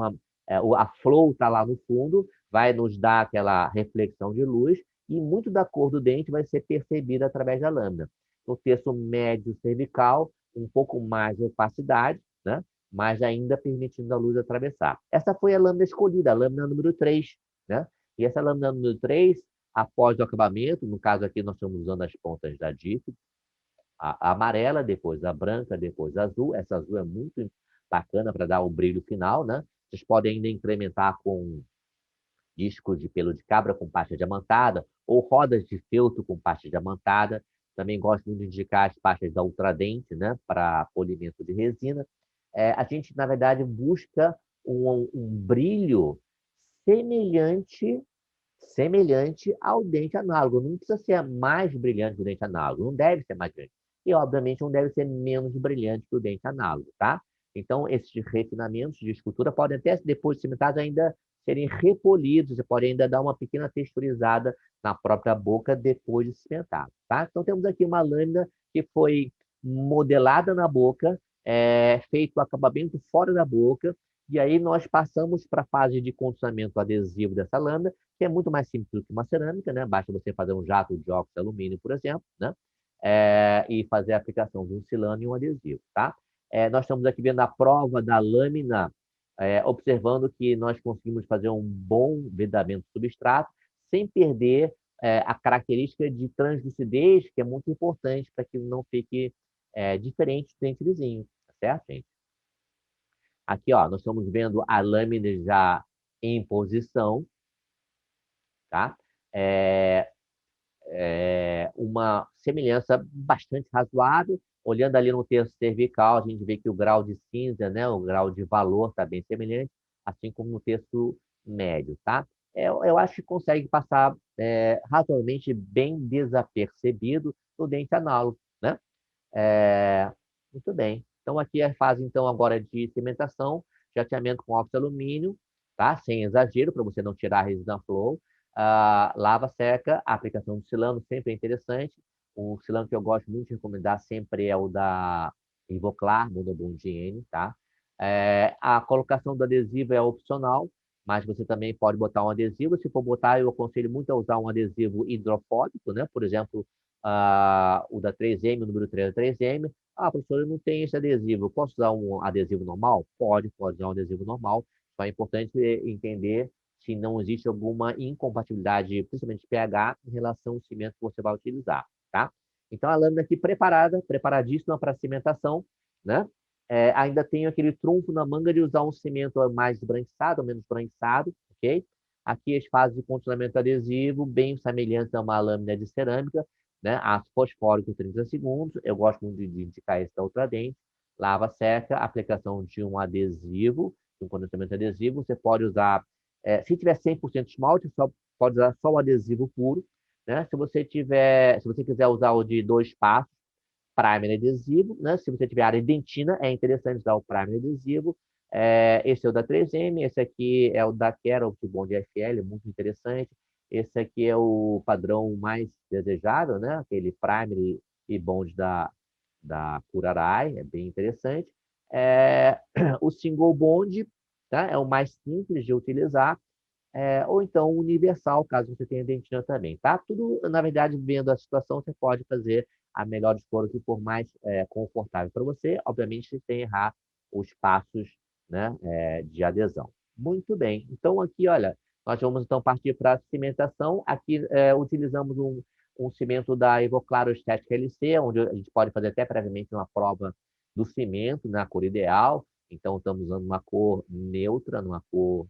S1: a flow está lá no fundo, vai nos dar aquela reflexão de luz e muito da cor do dente vai ser percebida através da lâmina. No terço médio cervical, um pouco mais de opacidade, né? Mas ainda permitindo a luz atravessar. Essa foi a lâmina escolhida, a lâmina número 3, né? E essa lâmina número 3, após o acabamento, no caso aqui nós estamos usando as pontas da DIF, a amarela, depois a branca, depois a azul. Essa azul é muito bacana para dar o brilho final, né? Vocês podem ainda incrementar com discos de pelo de cabra com pasta diamantada ou rodas de feltro com pasta diamantada. Também gosto muito de indicar as pastas da Ultradente, né, para polimento de resina. A gente, na verdade, busca um brilho semelhante ao dente análogo. Não precisa ser mais brilhante que o dente análogo, não deve ser mais brilhante. E, obviamente, não deve ser menos brilhante que o dente análogo, tá? Então, esses refinamentos de escultura podem até, depois de cimentados, ainda serem repolidos, você pode ainda dar uma pequena texturizada na própria boca depois de cimentado, tá? Então, temos aqui uma lâmina que foi modelada na boca, feito o acabamento fora da boca, e aí nós passamos para a fase de condicionamento adesivo dessa lâmina, que é muito mais simples do que uma cerâmica, né? Basta você fazer um jato de óxido de alumínio, por exemplo, né? E fazer a aplicação de um silano e um adesivo, tá? Nós estamos aqui vendo a prova da lâmina, observando que nós conseguimos fazer um bom vedamento do substrato, sem perder a característica de translucidez, que é muito importante para que não fique diferente do dente vizinho, tá certo, gente? Aqui, ó, nós estamos vendo a lâmina já em posição, tá? uma semelhança bastante razoável. Olhando ali no terço cervical, a gente vê que o grau de cinza, né, o grau de valor está bem semelhante, assim como no terço médio, tá? Eu acho que consegue passar razoavelmente bem desapercebido no dente análogo, né? É, muito bem. Então, aqui é a fase, então, agora de cimentação, chateamento com óxido alumínio, tá? Sem exagero, para você não tirar a resina flow. Lava, seca, a aplicação do silano sempre é interessante. O silano que eu gosto muito de recomendar sempre é o da Ivoclar, Monobond Higiene, tá? A colocação do adesivo é opcional, mas você também pode botar um adesivo. Se for botar, eu aconselho muito a usar um adesivo hidrofóbico, né? Por exemplo, o da 3M, o número 3 da 3M. Professor, eu não tenho esse adesivo. Eu posso usar um adesivo normal? Pode usar um adesivo normal. Só é importante entender se não existe alguma incompatibilidade, principalmente de pH, em relação ao cimento que você vai utilizar, tá? Então, a lâmina aqui preparada, preparadíssima para cimentação, né? Ainda tenho aquele trunfo na manga de usar um cimento mais esbranquiçado ou menos esbranquiçado, ok? Aqui as fases de condicionamento adesivo, bem semelhantes a uma lâmina de cerâmica, né? Aço fosfórico 30 segundos. Eu gosto muito de indicar esse da Ultradente. Lava, seca, aplicação de um adesivo, de um condicionamento adesivo. Você pode usar, se tiver 100% esmalte, pode usar só o adesivo puro, né? Se você quiser usar o de 2 passos, primer adesivo, né? Se você tiver área dentina, é interessante usar o primer adesivo. Esse é o da 3M, esse aqui é o da Kera, o Bond FL, muito interessante. Esse aqui é o padrão mais desejado, né? Aquele primer e bond da Curaray, é bem interessante. O single bond, tá? É o mais simples de utilizar, ou então universal, caso você tenha dentina também, tá? Tudo, na verdade, vendo a situação, você pode fazer a melhor escolha que for mais confortável para você, obviamente, sem errar os passos, né, de adesão. Muito bem. Então, aqui, olha, nós vamos então partir para a cimentação. Aqui utilizamos um cimento da Evoclaro Estética LC, onde a gente pode fazer até previamente uma prova do cimento, na cor ideal. Então, estamos usando uma cor neutra, numa cor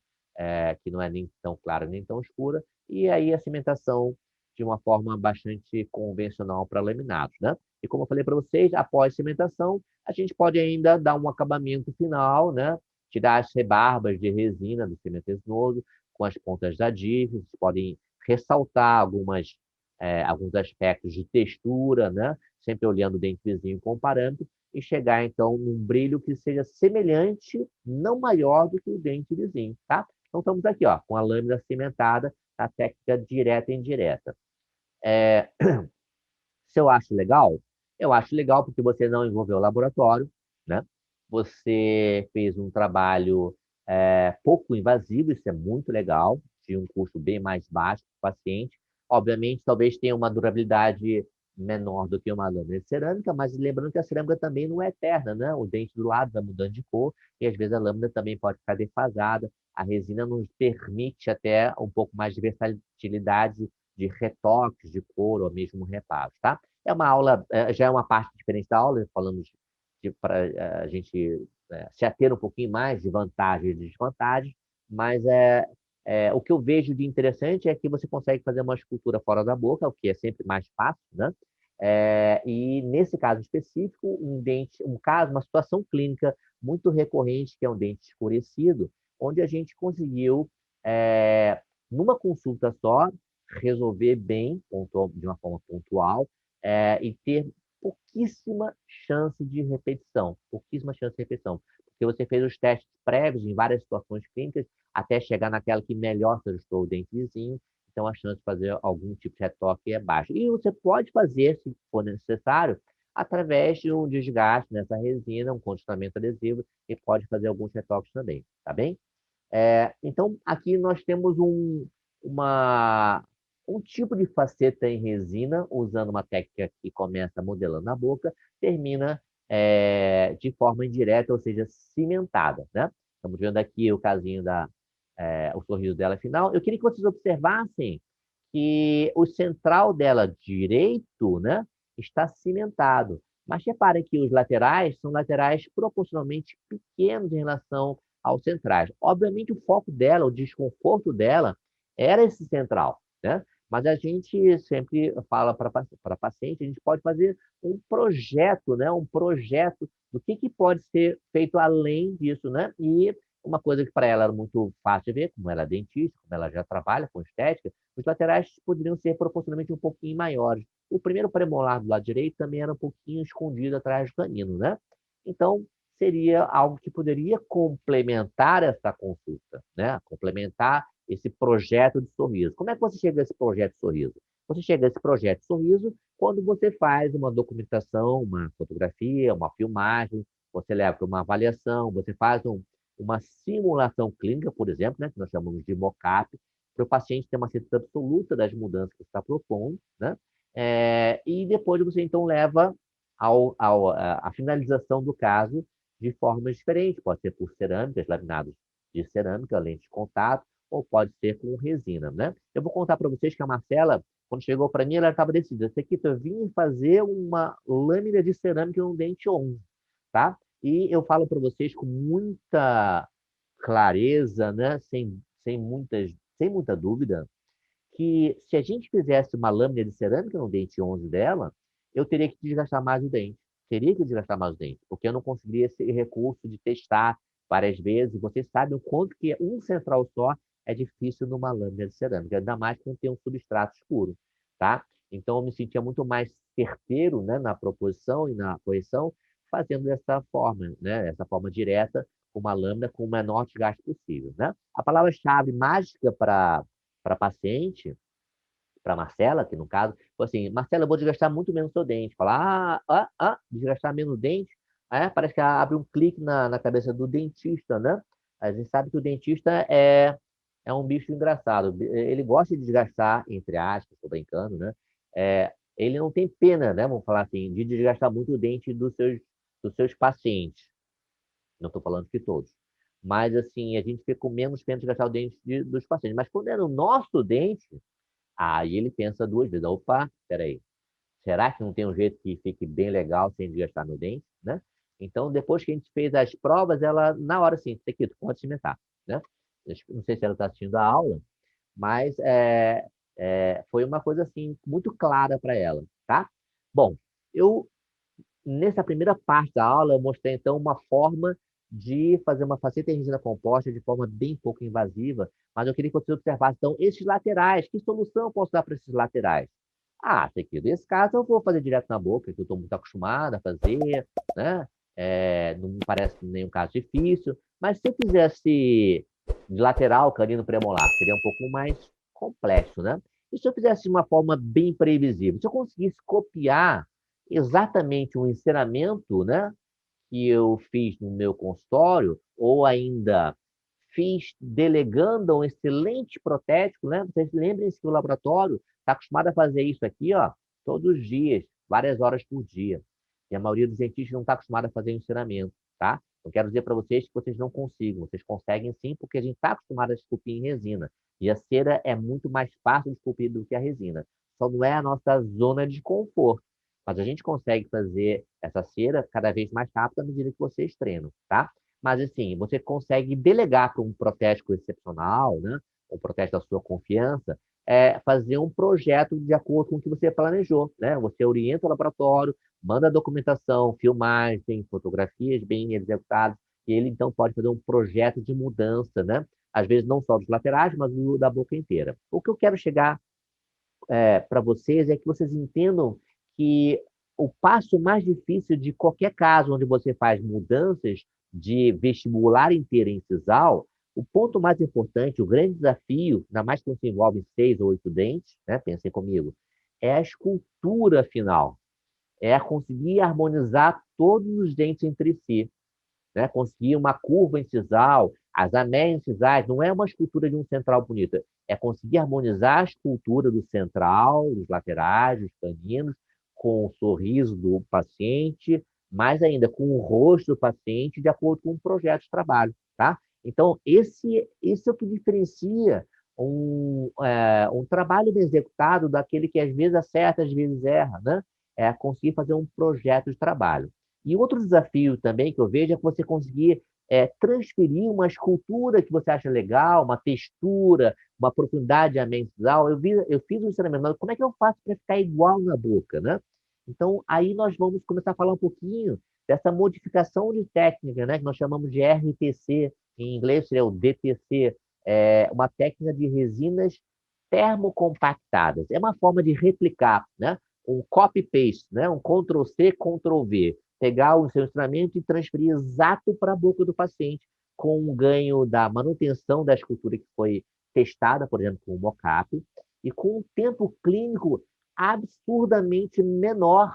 S1: que não é nem tão clara nem tão escura, e aí a cimentação de uma forma bastante convencional para laminados, né? E como eu falei para vocês, após cimentação, a gente pode ainda dar um acabamento final, né? Tirar as rebarbas de resina do cimento resinoso com as pontas da div, vocês podem ressaltar alguns aspectos de textura, né? Sempre olhando o dente vizinho com parâmetro, e chegar, então, num brilho que seja semelhante, não maior do que o dente vizinho, tá? Então, estamos aqui, ó, com a lâmina cimentada, a técnica direta e indireta. Se eu acho legal, eu acho legal porque você não envolveu o laboratório, né? Você fez um trabalho pouco invasivo, isso é muito legal, de um custo bem mais baixo para o paciente. Obviamente, talvez tenha uma durabilidade menor do que uma lâmina de cerâmica, mas lembrando que a cerâmica também não é eterna, né? O dente do lado vai mudando de cor e às vezes a lâmina também pode ficar defasada. A resina nos permite até um pouco mais de versatilidade de retoques de cor ou mesmo reparos, tá? É uma aula, já é uma parte diferente da aula, falando para a gente se ater um pouquinho mais de vantagens e desvantagens, mas o que eu vejo de interessante é que você consegue fazer uma escultura fora da boca, o que é sempre mais fácil, né? E nesse caso específico, uma situação clínica muito recorrente, que é um dente escurecido, onde a gente conseguiu, numa consulta só, resolver bem, de uma forma pontual, e ter pouquíssima chance de repetição. Pouquíssima chance de repetição. Porque você fez os testes prévios em várias situações clínicas, até chegar naquela que melhor se ajustou o dente vizinho, então a chance de fazer algum tipo de retoque é baixa. E você pode fazer, se for necessário, através de um desgaste nessa resina, um condicionamento adesivo, e pode fazer alguns retoques também, tá bem? Então, aqui nós temos um tipo de faceta em resina, usando uma técnica que começa modelando na boca, termina de forma indireta, ou seja, cimentada, né? Estamos vendo aqui o casinho o sorriso dela final. Eu queria que vocês observassem que o central dela direito, né, está cimentado. Mas reparem que os laterais são laterais proporcionalmente pequenos em relação aos centrais. Obviamente, o foco dela, o desconforto dela, era esse central, né? Mas a gente sempre fala para paciente, a gente pode fazer um projeto, né? Um projeto do que pode ser feito além disso, né? E uma coisa que para ela era muito fácil de ver, como ela é dentista, como ela já trabalha com estética, os laterais poderiam ser proporcionalmente um pouquinho maiores. O primeiro premolar do lado direito também era um pouquinho escondido atrás do canino, né? Então, seria algo que poderia complementar essa consulta, né? Complementar esse projeto de sorriso. Como é que você chega a esse projeto de sorriso? Você chega a esse projeto de sorriso quando você faz uma documentação, uma fotografia, uma filmagem, você leva para uma avaliação, você faz uma simulação clínica, por exemplo, né, que nós chamamos de mock-up, para o paciente ter uma certeza absoluta das mudanças que você está propondo, né? E depois você então leva a finalização do caso de formas diferentes. Pode ser por cerâmicas, laminados de cerâmica, lente de contato, ou pode ser com resina, né? Eu vou contar para vocês que a Marcela, quando chegou para mim, ela estava decidida. Aqui, eu vim fazer uma lâmina de cerâmica no dente 11, tá? E eu falo para vocês com muita clareza, né? Sem muita dúvida, que se a gente fizesse uma lâmina de cerâmica no dente 11 dela, eu teria que desgastar mais o dente. Teria que desgastar mais o dente, porque eu não conseguiria esse recurso de testar várias vezes. Vocês sabem o quanto que um central só é difícil numa lâmina de cerâmica, ainda mais quando tem um substrato escuro, tá? Então, eu me sentia muito mais certeiro, né, na proposição e na correção, fazendo dessa forma, né, essa forma direta, com uma lâmina com o menor desgaste possível, né? A palavra-chave mágica para paciente, para Marcela, que no caso, foi assim: Marcela, eu vou desgastar muito menos seu dente. Falar, desgastar menos o dente. Parece que abre um clique na cabeça do dentista, né? A gente sabe que o dentista é um bicho engraçado. Ele gosta de desgastar, entre aspas, estou brincando, né? Ele não tem pena, né? Vamos falar assim, de desgastar muito o dente dos seus pacientes. Não estou falando que todos. Mas, assim, a gente fica com menos pena de gastar o dente dos pacientes. Mas quando é no nosso dente, aí ele pensa duas vezes. Opa, peraí. Será que não tem um jeito que fique bem legal sem desgastar meu dente, né? Então, depois que a gente fez as provas, ela, na hora assim, Tequito, pode cimentar, né? Não sei se ela está assistindo a aula, mas foi uma coisa, assim, muito clara para ela, tá? Bom, eu nessa primeira parte da aula, eu mostrei, então, uma forma de fazer uma faceta em resina composta de forma bem pouco invasiva, mas eu queria que você observasse, então, esses laterais. Que solução eu posso dar para esses laterais? Tequila, nesse caso, eu vou fazer direto na boca, que eu estou muito acostumado a fazer, né? Não me parece nenhum caso difícil, mas se eu fizesse de lateral, canino premolar, seria um pouco mais complexo, né? E se eu fizesse de uma forma bem previsível? Se eu conseguisse copiar exatamente um ensinamento, né, que eu fiz no meu consultório, ou ainda fiz delegando um excelente protético, né? Vocês lembrem-se que o laboratório está acostumado a fazer isso aqui, ó, todos os dias, várias horas por dia. E a maioria dos dentistas não está acostumada a fazer ensinamento, tá? Eu quero dizer para vocês que vocês não consigam. Vocês conseguem sim, porque a gente está acostumado a esculpir em resina. E a cera é muito mais fácil de esculpir do que a resina. Só não é a nossa zona de conforto. Mas a gente consegue fazer essa cera cada vez mais rápida à medida que vocês treinam, tá? Mas, assim, você consegue delegar para um protético excepcional, né? Um protético da sua confiança, fazer um projeto de acordo com o que você planejou, né? Você orienta o laboratório, manda a documentação, filmagem, fotografias bem executadas, e ele, então, pode fazer um projeto de mudança, né? Às vezes, não só dos laterais, mas da boca inteira. O que eu quero chegar para vocês é que vocês entendam que o passo mais difícil de qualquer caso onde você faz mudanças de vestibular inteiro em incisal, o ponto mais importante, o grande desafio, ainda mais quando se envolve 6 ou 8 dentes, né? Pensem comigo, é a escultura final, é conseguir harmonizar todos os dentes entre si, né? Conseguir uma curva incisal, as anéis incisais, não é uma escultura de um central bonita, é conseguir harmonizar a escultura do central, dos laterais, dos caninos, com o sorriso do paciente, mais ainda com o rosto do paciente, de acordo com o projeto de trabalho, tá? Então, esse é o que diferencia um trabalho bem executado daquele que às vezes acerta, às vezes erra, né? É conseguir fazer um projeto de trabalho. E outro desafio também que eu vejo é que você conseguir transferir uma escultura que você acha legal, uma textura, uma profundidade dimensional. Eu fiz um ensinamento, mas como é que eu faço para ficar igual na boca, né? Então, aí nós vamos começar a falar um pouquinho dessa modificação de técnica, né, que nós chamamos de RTC, em inglês seria o DTC, uma técnica de resinas termocompactadas. É uma forma de replicar, né? Um copy-paste, né? Um Ctrl+C, Ctrl+V. Pegar o seu instrumento e transferir exato para a boca do paciente, com um ganho da manutenção da escultura que foi testada, por exemplo, com o mocap, e com um tempo clínico absurdamente menor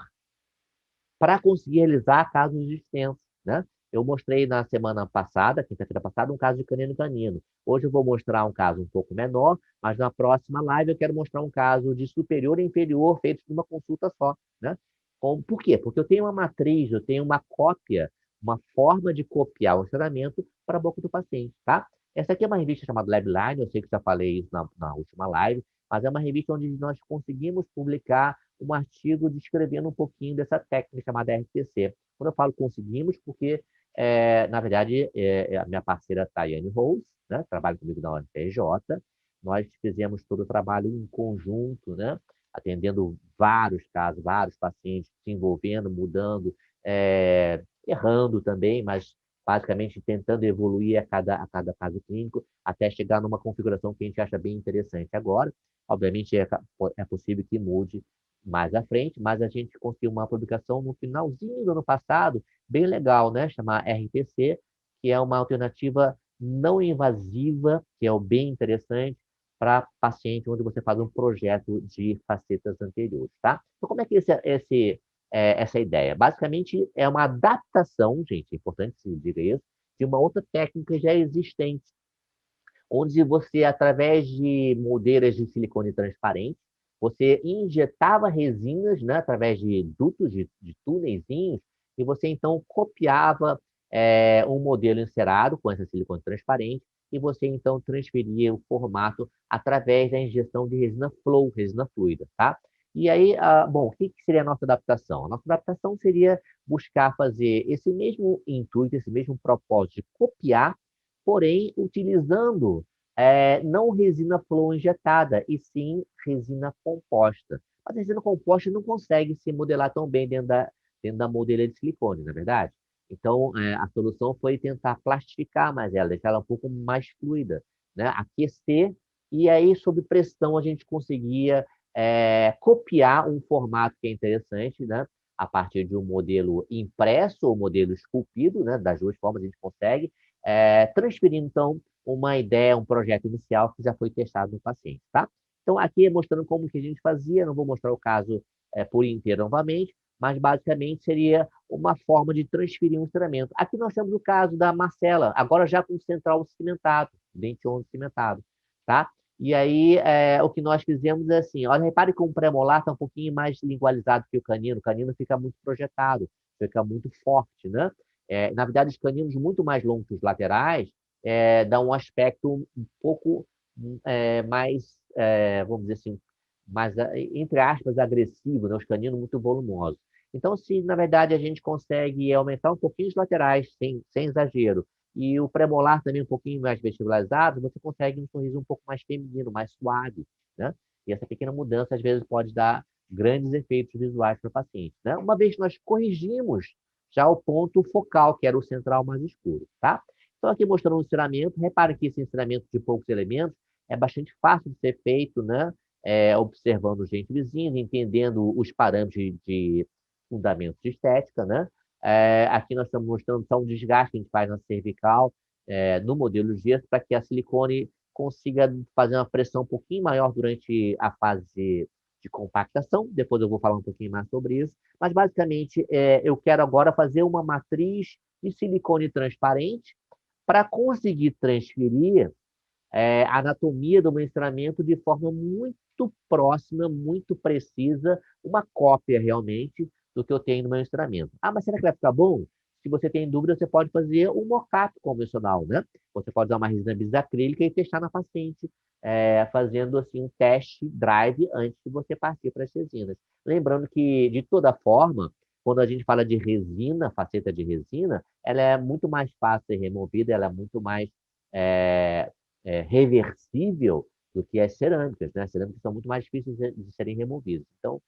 S1: para conseguir realizar casos extensos, né? Eu mostrei na semana passada, quinta-feira passada, um caso de canino canino. Hoje eu vou mostrar um caso um pouco menor, mas na próxima live eu quero mostrar um caso de superior e inferior feito numa consulta só, né? Por quê? Porque eu tenho uma matriz, eu tenho uma cópia, uma forma de copiar o ensinamento para a boca do paciente, tá? Essa aqui é uma revista chamada LabLine, eu sei que já falei isso na última live, mas é uma revista onde nós conseguimos publicar um artigo descrevendo um pouquinho dessa técnica chamada RTC. Quando eu falo conseguimos, porque, na verdade, a minha parceira Tayane Rose, né, trabalha comigo na UFRJ, nós fizemos todo o trabalho em conjunto, né, atendendo vários casos, vários pacientes, se envolvendo, mudando, errando também, mas basicamente tentando evoluir a cada caso clínico, até chegar numa configuração que a gente acha bem interessante agora. Obviamente, é possível que mude mais à frente, mas a gente conseguiu uma publicação no finalzinho do ano passado, bem legal, né? Chamar RTC, que é uma alternativa não invasiva, que é o bem interessante para paciente onde você faz um projeto de facetas anteriores, tá? Então, como é que essa ideia? Basicamente, é uma adaptação, gente, é importante que se diga isso, de uma outra técnica já existente, onde você, através de moldeiras de silicone transparente, você injetava resinas, né, através de dutos, de túnelzinhos, e você então copiava um modelo encerado com esse silicone transparente, e você então transferia o formato através da injeção de resina flow, resina fluida, tá? E aí, bom, o que seria a nossa adaptação? A nossa adaptação seria buscar fazer esse mesmo intuito, esse mesmo propósito de copiar, porém utilizando não resina flow injetada, e sim resina composta. Mas a resina composta não consegue se modelar tão bem dentro da modelo de silicone, na é verdade? Então, a solução foi tentar plastificar mais ela, deixar ela um pouco mais fluida, né? Aquecer, e aí, sob pressão, a gente conseguia copiar um formato que é interessante, né? A partir de um modelo impresso ou modelo esculpido, né? Das duas formas a gente consegue, transferindo, então, uma ideia, um projeto inicial que já foi testado no paciente, tá? Então, aqui é mostrando como que a gente fazia, não vou mostrar o caso por inteiro novamente, mas basicamente seria uma forma de transferir um instrumento. Aqui nós temos o caso da Marcela, agora já com central cimentado, dente 11 cimentado, tá? E aí, o que nós fizemos é assim, olha, repare que o pré-molar está um pouquinho mais lingualizado que o canino fica muito projetado, fica muito forte, né? Na verdade, os caninos muito mais longos que os laterais dão um aspecto um pouco mais, vamos dizer assim, mais, entre aspas, agressivo, né? Os caninos muito volumosos. Então, se na verdade a gente consegue aumentar um pouquinho os laterais, sem exagero, e o premolar também um pouquinho mais vestibularizado, você consegue um sorriso um pouco mais feminino, mais suave, né? E essa pequena mudança, às vezes, pode dar grandes efeitos visuais para o paciente, né? Uma vez que nós corrigimos já o ponto focal, que era o central mais escuro, tá? Então, aqui mostrando um ensinamento, repare que esse ensinamento de poucos elementos é bastante fácil de ser feito, né? Observando gente vizinha, entendendo os parâmetros de fundamentos de estética, né? Aqui nós estamos mostrando só um desgaste que a gente faz na cervical, no modelo gesso, para que a silicone consiga fazer uma pressão um pouquinho maior durante a fase de compactação. Depois eu vou falar um pouquinho mais sobre isso. Mas, basicamente, eu quero agora fazer uma matriz de silicone transparente para conseguir transferir a anatomia do menstruamento de forma muito próxima, muito precisa, uma cópia realmente do que eu tenho no meu menstruamento. Ah, mas será que vai ficar bom? Se você tem dúvida, você pode fazer um mocap convencional, né? Você pode usar uma resina bisacrílica e testar na paciente, fazendo assim um teste drive antes de você partir para as resinas. Lembrando que, de toda forma, quando a gente fala de resina, faceta de resina, ela é muito mais fácil de ser removida, ela é muito mais é, reversível do que as cerâmicas, né? As cerâmicas são muito mais difíceis de serem removidas. Então,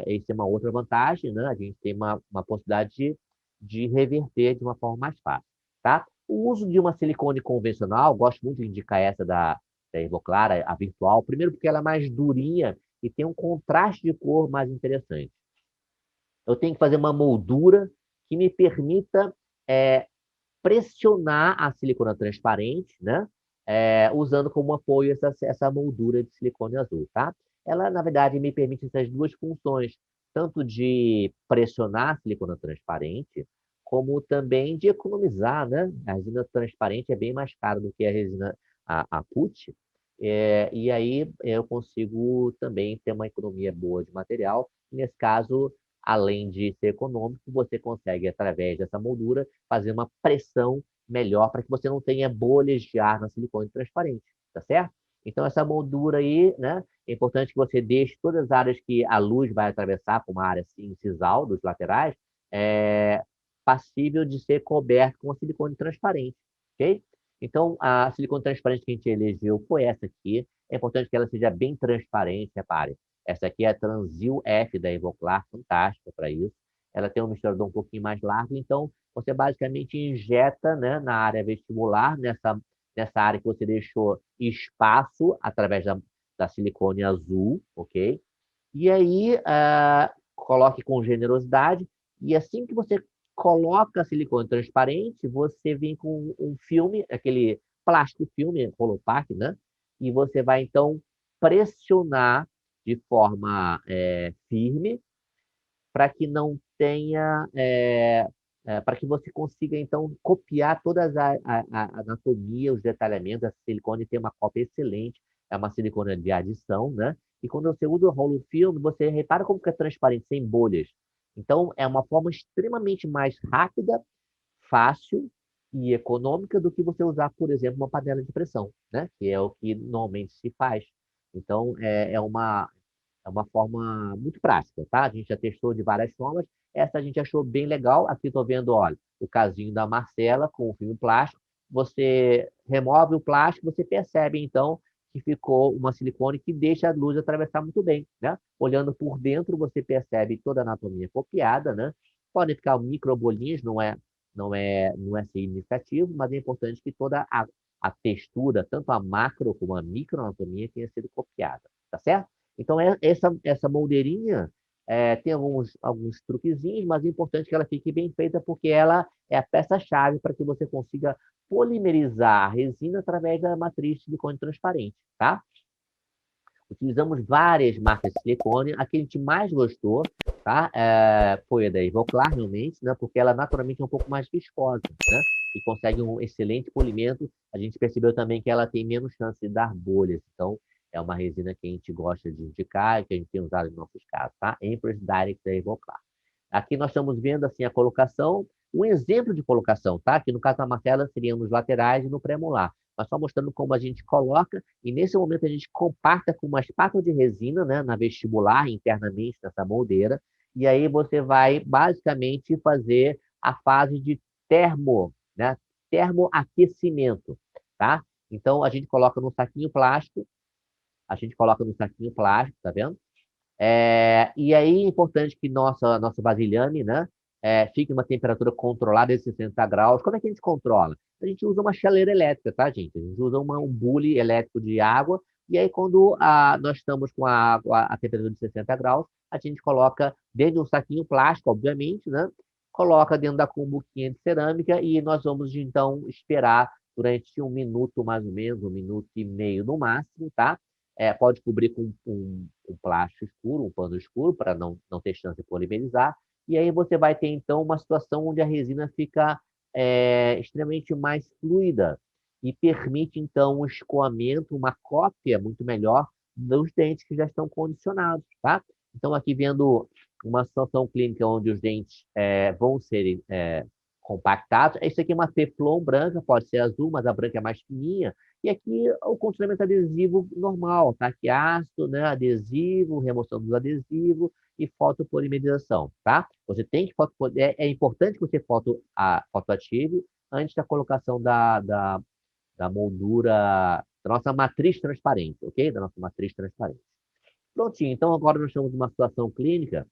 S1: isso é uma outra vantagem, né? A gente tem uma possibilidade de reverter de uma forma mais fácil, tá? O uso de uma silicone convencional, gosto muito de indicar essa da Ivoclar, a virtual, primeiro porque ela é mais durinha e tem um contraste de cor mais interessante. Eu tenho que fazer uma moldura que me permita é, pressionar a silicona transparente, né? Usando como apoio essa moldura de silicone azul, tá? Ela, na verdade, me permite essas duas funções, tanto de pressionar a silicona transparente, como também de economizar, né? A resina transparente é bem mais cara do que a resina a PUT, e aí eu consigo também ter uma economia boa de material. Nesse caso, além de ser econômico, você consegue, através dessa moldura, fazer uma pressão melhor para que você não tenha bolhas de ar na silicone transparente, tá certo? Então, essa moldura aí, né? É importante que você deixe todas as áreas que a luz vai atravessar, como a área assim, sisal dos laterais, é, passível de ser coberto com silicone transparente, ok? Então, a silicone transparente que a gente elegeu foi essa aqui. É importante que ela seja bem transparente, repare. Essa aqui é a Transil F da Ivoclar, fantástica para isso. Ela tem um misturador um pouquinho mais largo, então você basicamente injeta, né, na área vestibular, nessa área que você deixou espaço através da silicone azul, ok? E aí, coloque com generosidade, e assim que você coloca a silicone transparente, você vem com um filme, aquele plástico filme, Rolopac, né? E você vai, então, pressionar de forma firme para que não tenha, para que você consiga, então, copiar todas a anatomia, os detalhamentos. A silicone tem uma cópia excelente, é uma silicone de adição, né? E quando você usa o rolo filme, você repara como que é transparente, sem bolhas. Então, é uma forma extremamente mais rápida, fácil e econômica do que você usar, por exemplo, uma panela de pressão, né? Que é o que normalmente se faz. Então, é uma forma muito prática, tá? A gente já testou de várias formas. Essa a gente achou bem legal. Aqui estou vendo, olha, o casinho da Marcela com o filme plástico. Você remove o plástico, você percebe, então, que ficou uma silicone que deixa a luz atravessar muito bem, né? Olhando por dentro, você percebe toda a anatomia copiada, né? Podem ficar micro bolinhas, não é significativo, mas é importante que toda a textura, tanto a macro como a microanatomia, tenha sido copiada, tá certo? Então, essa moldeirinha tem alguns truquezinhos, mas é importante que ela fique bem feita, porque ela é a peça-chave para que você consiga polimerizar a resina através da matriz de silicone transparente, tá? Utilizamos várias marcas de silicone. A que a gente mais gostou, tá? Foi a da Ivoclar, realmente, né? Porque ela naturalmente é um pouco mais viscosa, né? E consegue um excelente polimento. A gente percebeu também que ela tem menos chance de dar bolhas. Então, é uma resina que a gente gosta de indicar e que a gente tem usado em nossos casos, tá? Empress Direct da Ivoclar. Aqui nós estamos vendo assim a colocação, um exemplo de colocação, tá? Que no caso da martela seria nos laterais e no pré-molar. Mas só mostrando como a gente coloca, e nesse momento a gente compacta com uma espátula de resina, né, na vestibular, internamente nessa moldeira, e aí você vai basicamente fazer a fase de né, termoaquecimento, tá? Então a gente coloca no saquinho plástico, tá vendo? E aí é importante que nosso vasilhame, né, fique em uma temperatura controlada de 60 graus. Como é que a gente controla? A gente usa uma chaleira elétrica, tá, gente? A gente usa um bule elétrico de água, e aí quando nós estamos com a água a temperatura de 60 graus, a gente coloca dentro de um saquinho plástico, obviamente, né? Coloca dentro da cumbuquinha de cerâmica e nós vamos, então, esperar durante 1 minuto, mais ou menos, 1 minuto e meio no máximo, tá? Pode cobrir com um plástico escuro, um pano escuro, para não ter chance de polimerizar. E aí você vai ter, então, uma situação onde a resina fica extremamente mais fluida e permite, então, um escoamento, uma cópia muito melhor dos dentes que já estão condicionados, tá? Então, aqui vendo uma situação clínica onde os dentes vão ser compactados. Esse aqui é uma Teflon branca, pode ser azul, mas a branca é mais fininha. E aqui o condicionamento adesivo normal, tá? Que é ácido, né? Adesivo, remoção dos adesivos e fotopolimerização, tá? Você tem que é importante que você fotoative antes da colocação da moldura, da nossa matriz transparente, ok? Da nossa matriz transparente. Prontinho, então agora nós estamos numa situação clínica.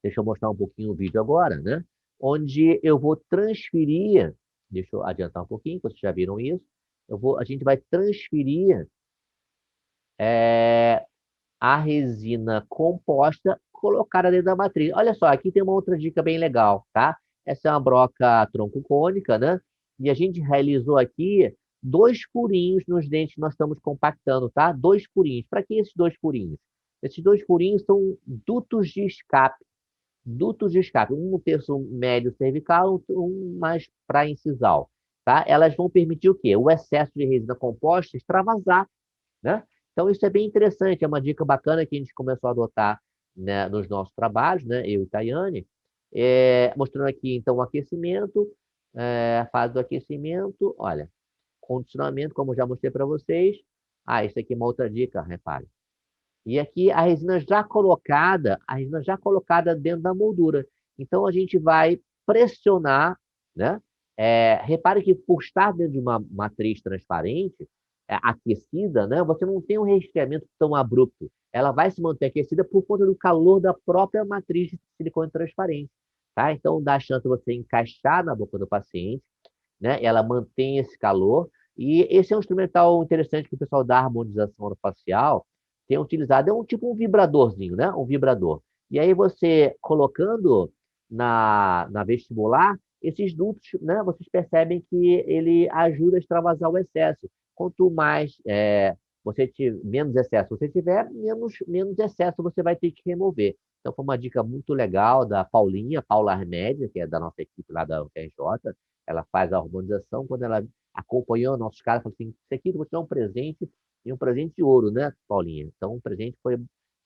S1: Deixa eu mostrar um pouquinho o vídeo agora, né? Onde eu vou transferir, deixa eu adiantar um pouquinho, vocês já viram isso. A gente vai transferir é, a resina composta colocada dentro da matriz. Olha só, aqui tem uma outra dica bem legal, tá? Essa é uma broca tronco cônica, né? E a gente realizou aqui 2 furinhos nos dentes que nós estamos compactando, tá? 2 furinhos. Para que esses 2 furinhos? Esses 2 furinhos são dutos de escape. Dutos de escape, um no terço médio cervical, um mais para incisal, tá? Elas vão permitir o quê? O excesso de resina composta extravasar, né? Então, isso é bem interessante, é uma dica bacana que a gente começou a adotar, né, nos nossos trabalhos, né, eu e Tayane, mostrando aqui, então, o aquecimento, a fase do aquecimento, olha, condicionamento, como eu já mostrei para vocês. Ah, isso aqui é uma outra dica, repare. E aqui a resina já colocada dentro da moldura. Então, a gente vai pressionar, né? Repare que por estar dentro de uma matriz transparente, aquecida, né? Você não tem um resfriamento tão abrupto. Ela vai se manter aquecida por conta do calor da própria matriz de silicone transparente, tá? Então, dá a chance de você encaixar na boca do paciente, né? Ela mantém esse calor. E esse é um instrumental interessante que o pessoal da harmonização orofacial tem utilizado. É um tipo um vibradorzinho, né? Um vibrador. E aí você colocando na vestibular, esses dutos, né? Vocês percebem que ele ajuda a extravasar o excesso. Quanto mais menos excesso você tiver, menos excesso você vai ter que remover. Então foi uma dica muito legal da Paulinha, Paula Armédia, que é da nossa equipe lá da UFRJ. Ela faz a harmonização. Quando ela acompanhou nossos caras, falou assim: isso aqui eu vou te dar um presente, e um presente de ouro, né, Paulinha? Então, o presente foi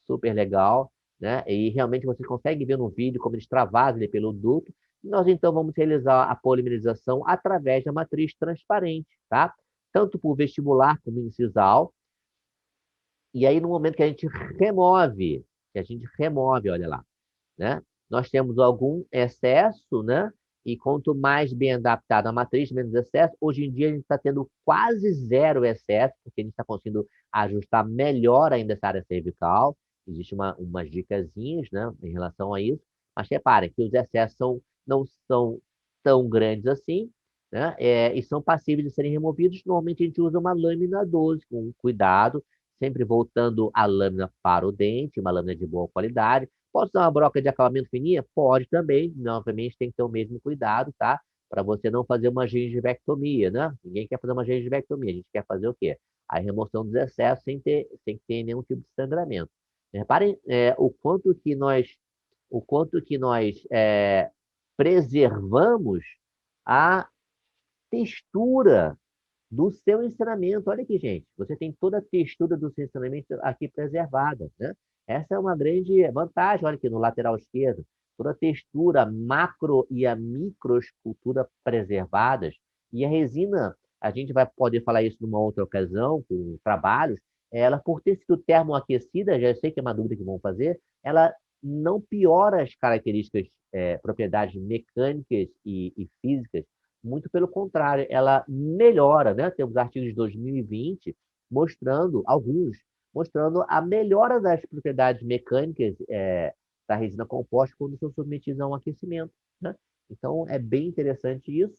S1: super legal, né? E realmente você consegue ver no vídeo como ele extravasa ele pelo duto. E nós, então, vamos realizar a polimerização através da matriz transparente, tá? Tanto por vestibular como incisal. E aí, no momento que a gente remove, olha lá, né? Nós temos algum excesso, né? E quanto mais bem adaptada a matriz, menos excesso. Hoje em dia a gente está tendo quase zero excesso, porque a gente está conseguindo ajustar melhor ainda essa área cervical. Existem umas dicasinhas, né, em relação a isso. Mas reparem que os excessos não são tão grandes assim, né? E são passíveis de serem removidos. Normalmente a gente usa uma lâmina 12 com cuidado, sempre voltando a lâmina para o dente, uma lâmina de boa qualidade. Pode ser uma broca de acabamento fininha? Pode também. Novamente, tem que ter o mesmo cuidado, tá? Para você não fazer uma gengivectomia, né? Ninguém quer fazer uma gengivectomia. A gente quer fazer o quê? A remoção dos excessos sem ter nenhum tipo de sangramento. Reparem o quanto que nós preservamos a textura do seu ensinamento. Olha aqui, gente, você tem toda a textura do seu ensinamento aqui preservada, né? Essa é uma grande vantagem. Olha aqui no lateral esquerdo, toda a textura, a macro e a microescultura preservadas. E a resina, a gente vai poder falar isso numa outra ocasião, com trabalhos, ela, por ter sido termoaquecida, já sei que é uma dúvida que vão fazer, ela não piora as características, propriedades mecânicas e físicas. Muito pelo contrário, ela melhora, né? Temos artigos de 2020 mostrando, alguns, mostrando a melhora das propriedades mecânicas da resina composta quando são submetidos a um aquecimento, né? Então, é bem interessante isso.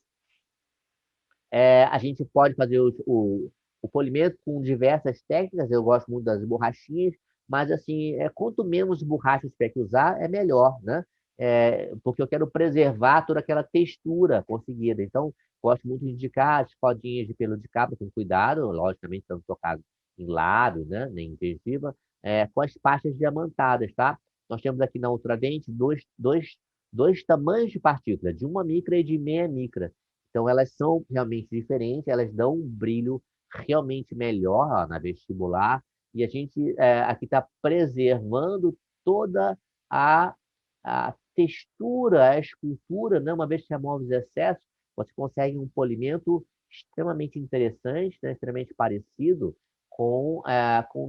S1: A gente pode fazer o polimento com diversas técnicas. Eu gosto muito das borrachinhas, mas assim, quanto menos borrachas tiver que usar, é melhor, né? Porque eu quero preservar toda aquela textura conseguida. Então, gosto muito de indicar as rodinhas de pelo de cabra com cuidado, logicamente, não tocar em lábio, né? Nem em gengiva, com as pastas diamantadas, tá? Nós temos aqui na Ultradente dois tamanhos de partículas, de 1 micra e de meia micra. Então, elas são realmente diferentes, elas dão um brilho realmente melhor ó, na vestibular, e a gente aqui está preservando toda a textura, a escultura, né? Uma vez que remove os excessos, você consegue um polimento extremamente interessante, né? Extremamente parecido com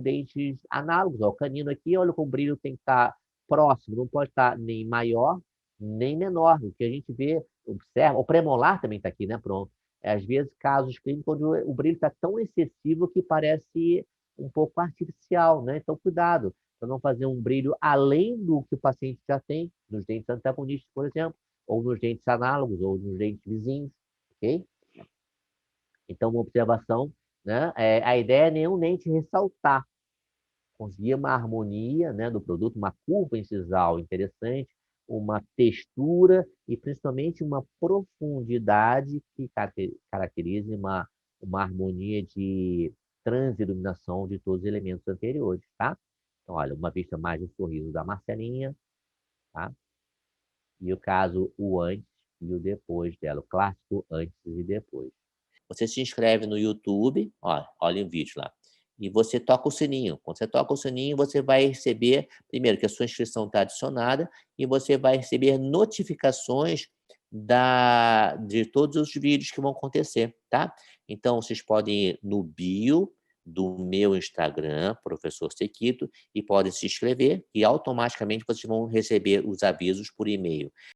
S1: dentes análogos. Ó, o canino aqui, olha, com o brilho tem que estar próximo, não pode estar nem maior, nem menor. O que a gente vê, observa, o premolar também está aqui, né? Pronto. Às vezes, casos clínicos onde o brilho está tão excessivo que parece um pouco artificial, né? Então, cuidado para não fazer um brilho além do que o paciente já tem, nos dentes antagonistas, por exemplo, ou nos dentes análogos, ou nos dentes vizinhos, ok? Então, uma observação, né? A ideia é nenhum dente ressaltar, conseguir uma harmonia, né, do produto, uma curva incisal interessante, uma textura e principalmente uma profundidade que caracterize uma harmonia de transiluminação de todos os elementos anteriores, tá? Então, olha, uma vista mais do sorriso da Marcelinha, tá? E o caso, o antes e o depois dela, o clássico antes e depois. Você se inscreve no YouTube, ó, olha o vídeo lá, e você toca o sininho. Quando você toca o sininho, você vai receber, primeiro, que a sua inscrição está adicionada, e você vai receber notificações de todos os vídeos que vão acontecer, tá? Então, vocês podem ir no bio do meu Instagram, Professor Sequito, e podem se inscrever, e automaticamente vocês vão receber os avisos por e-mail.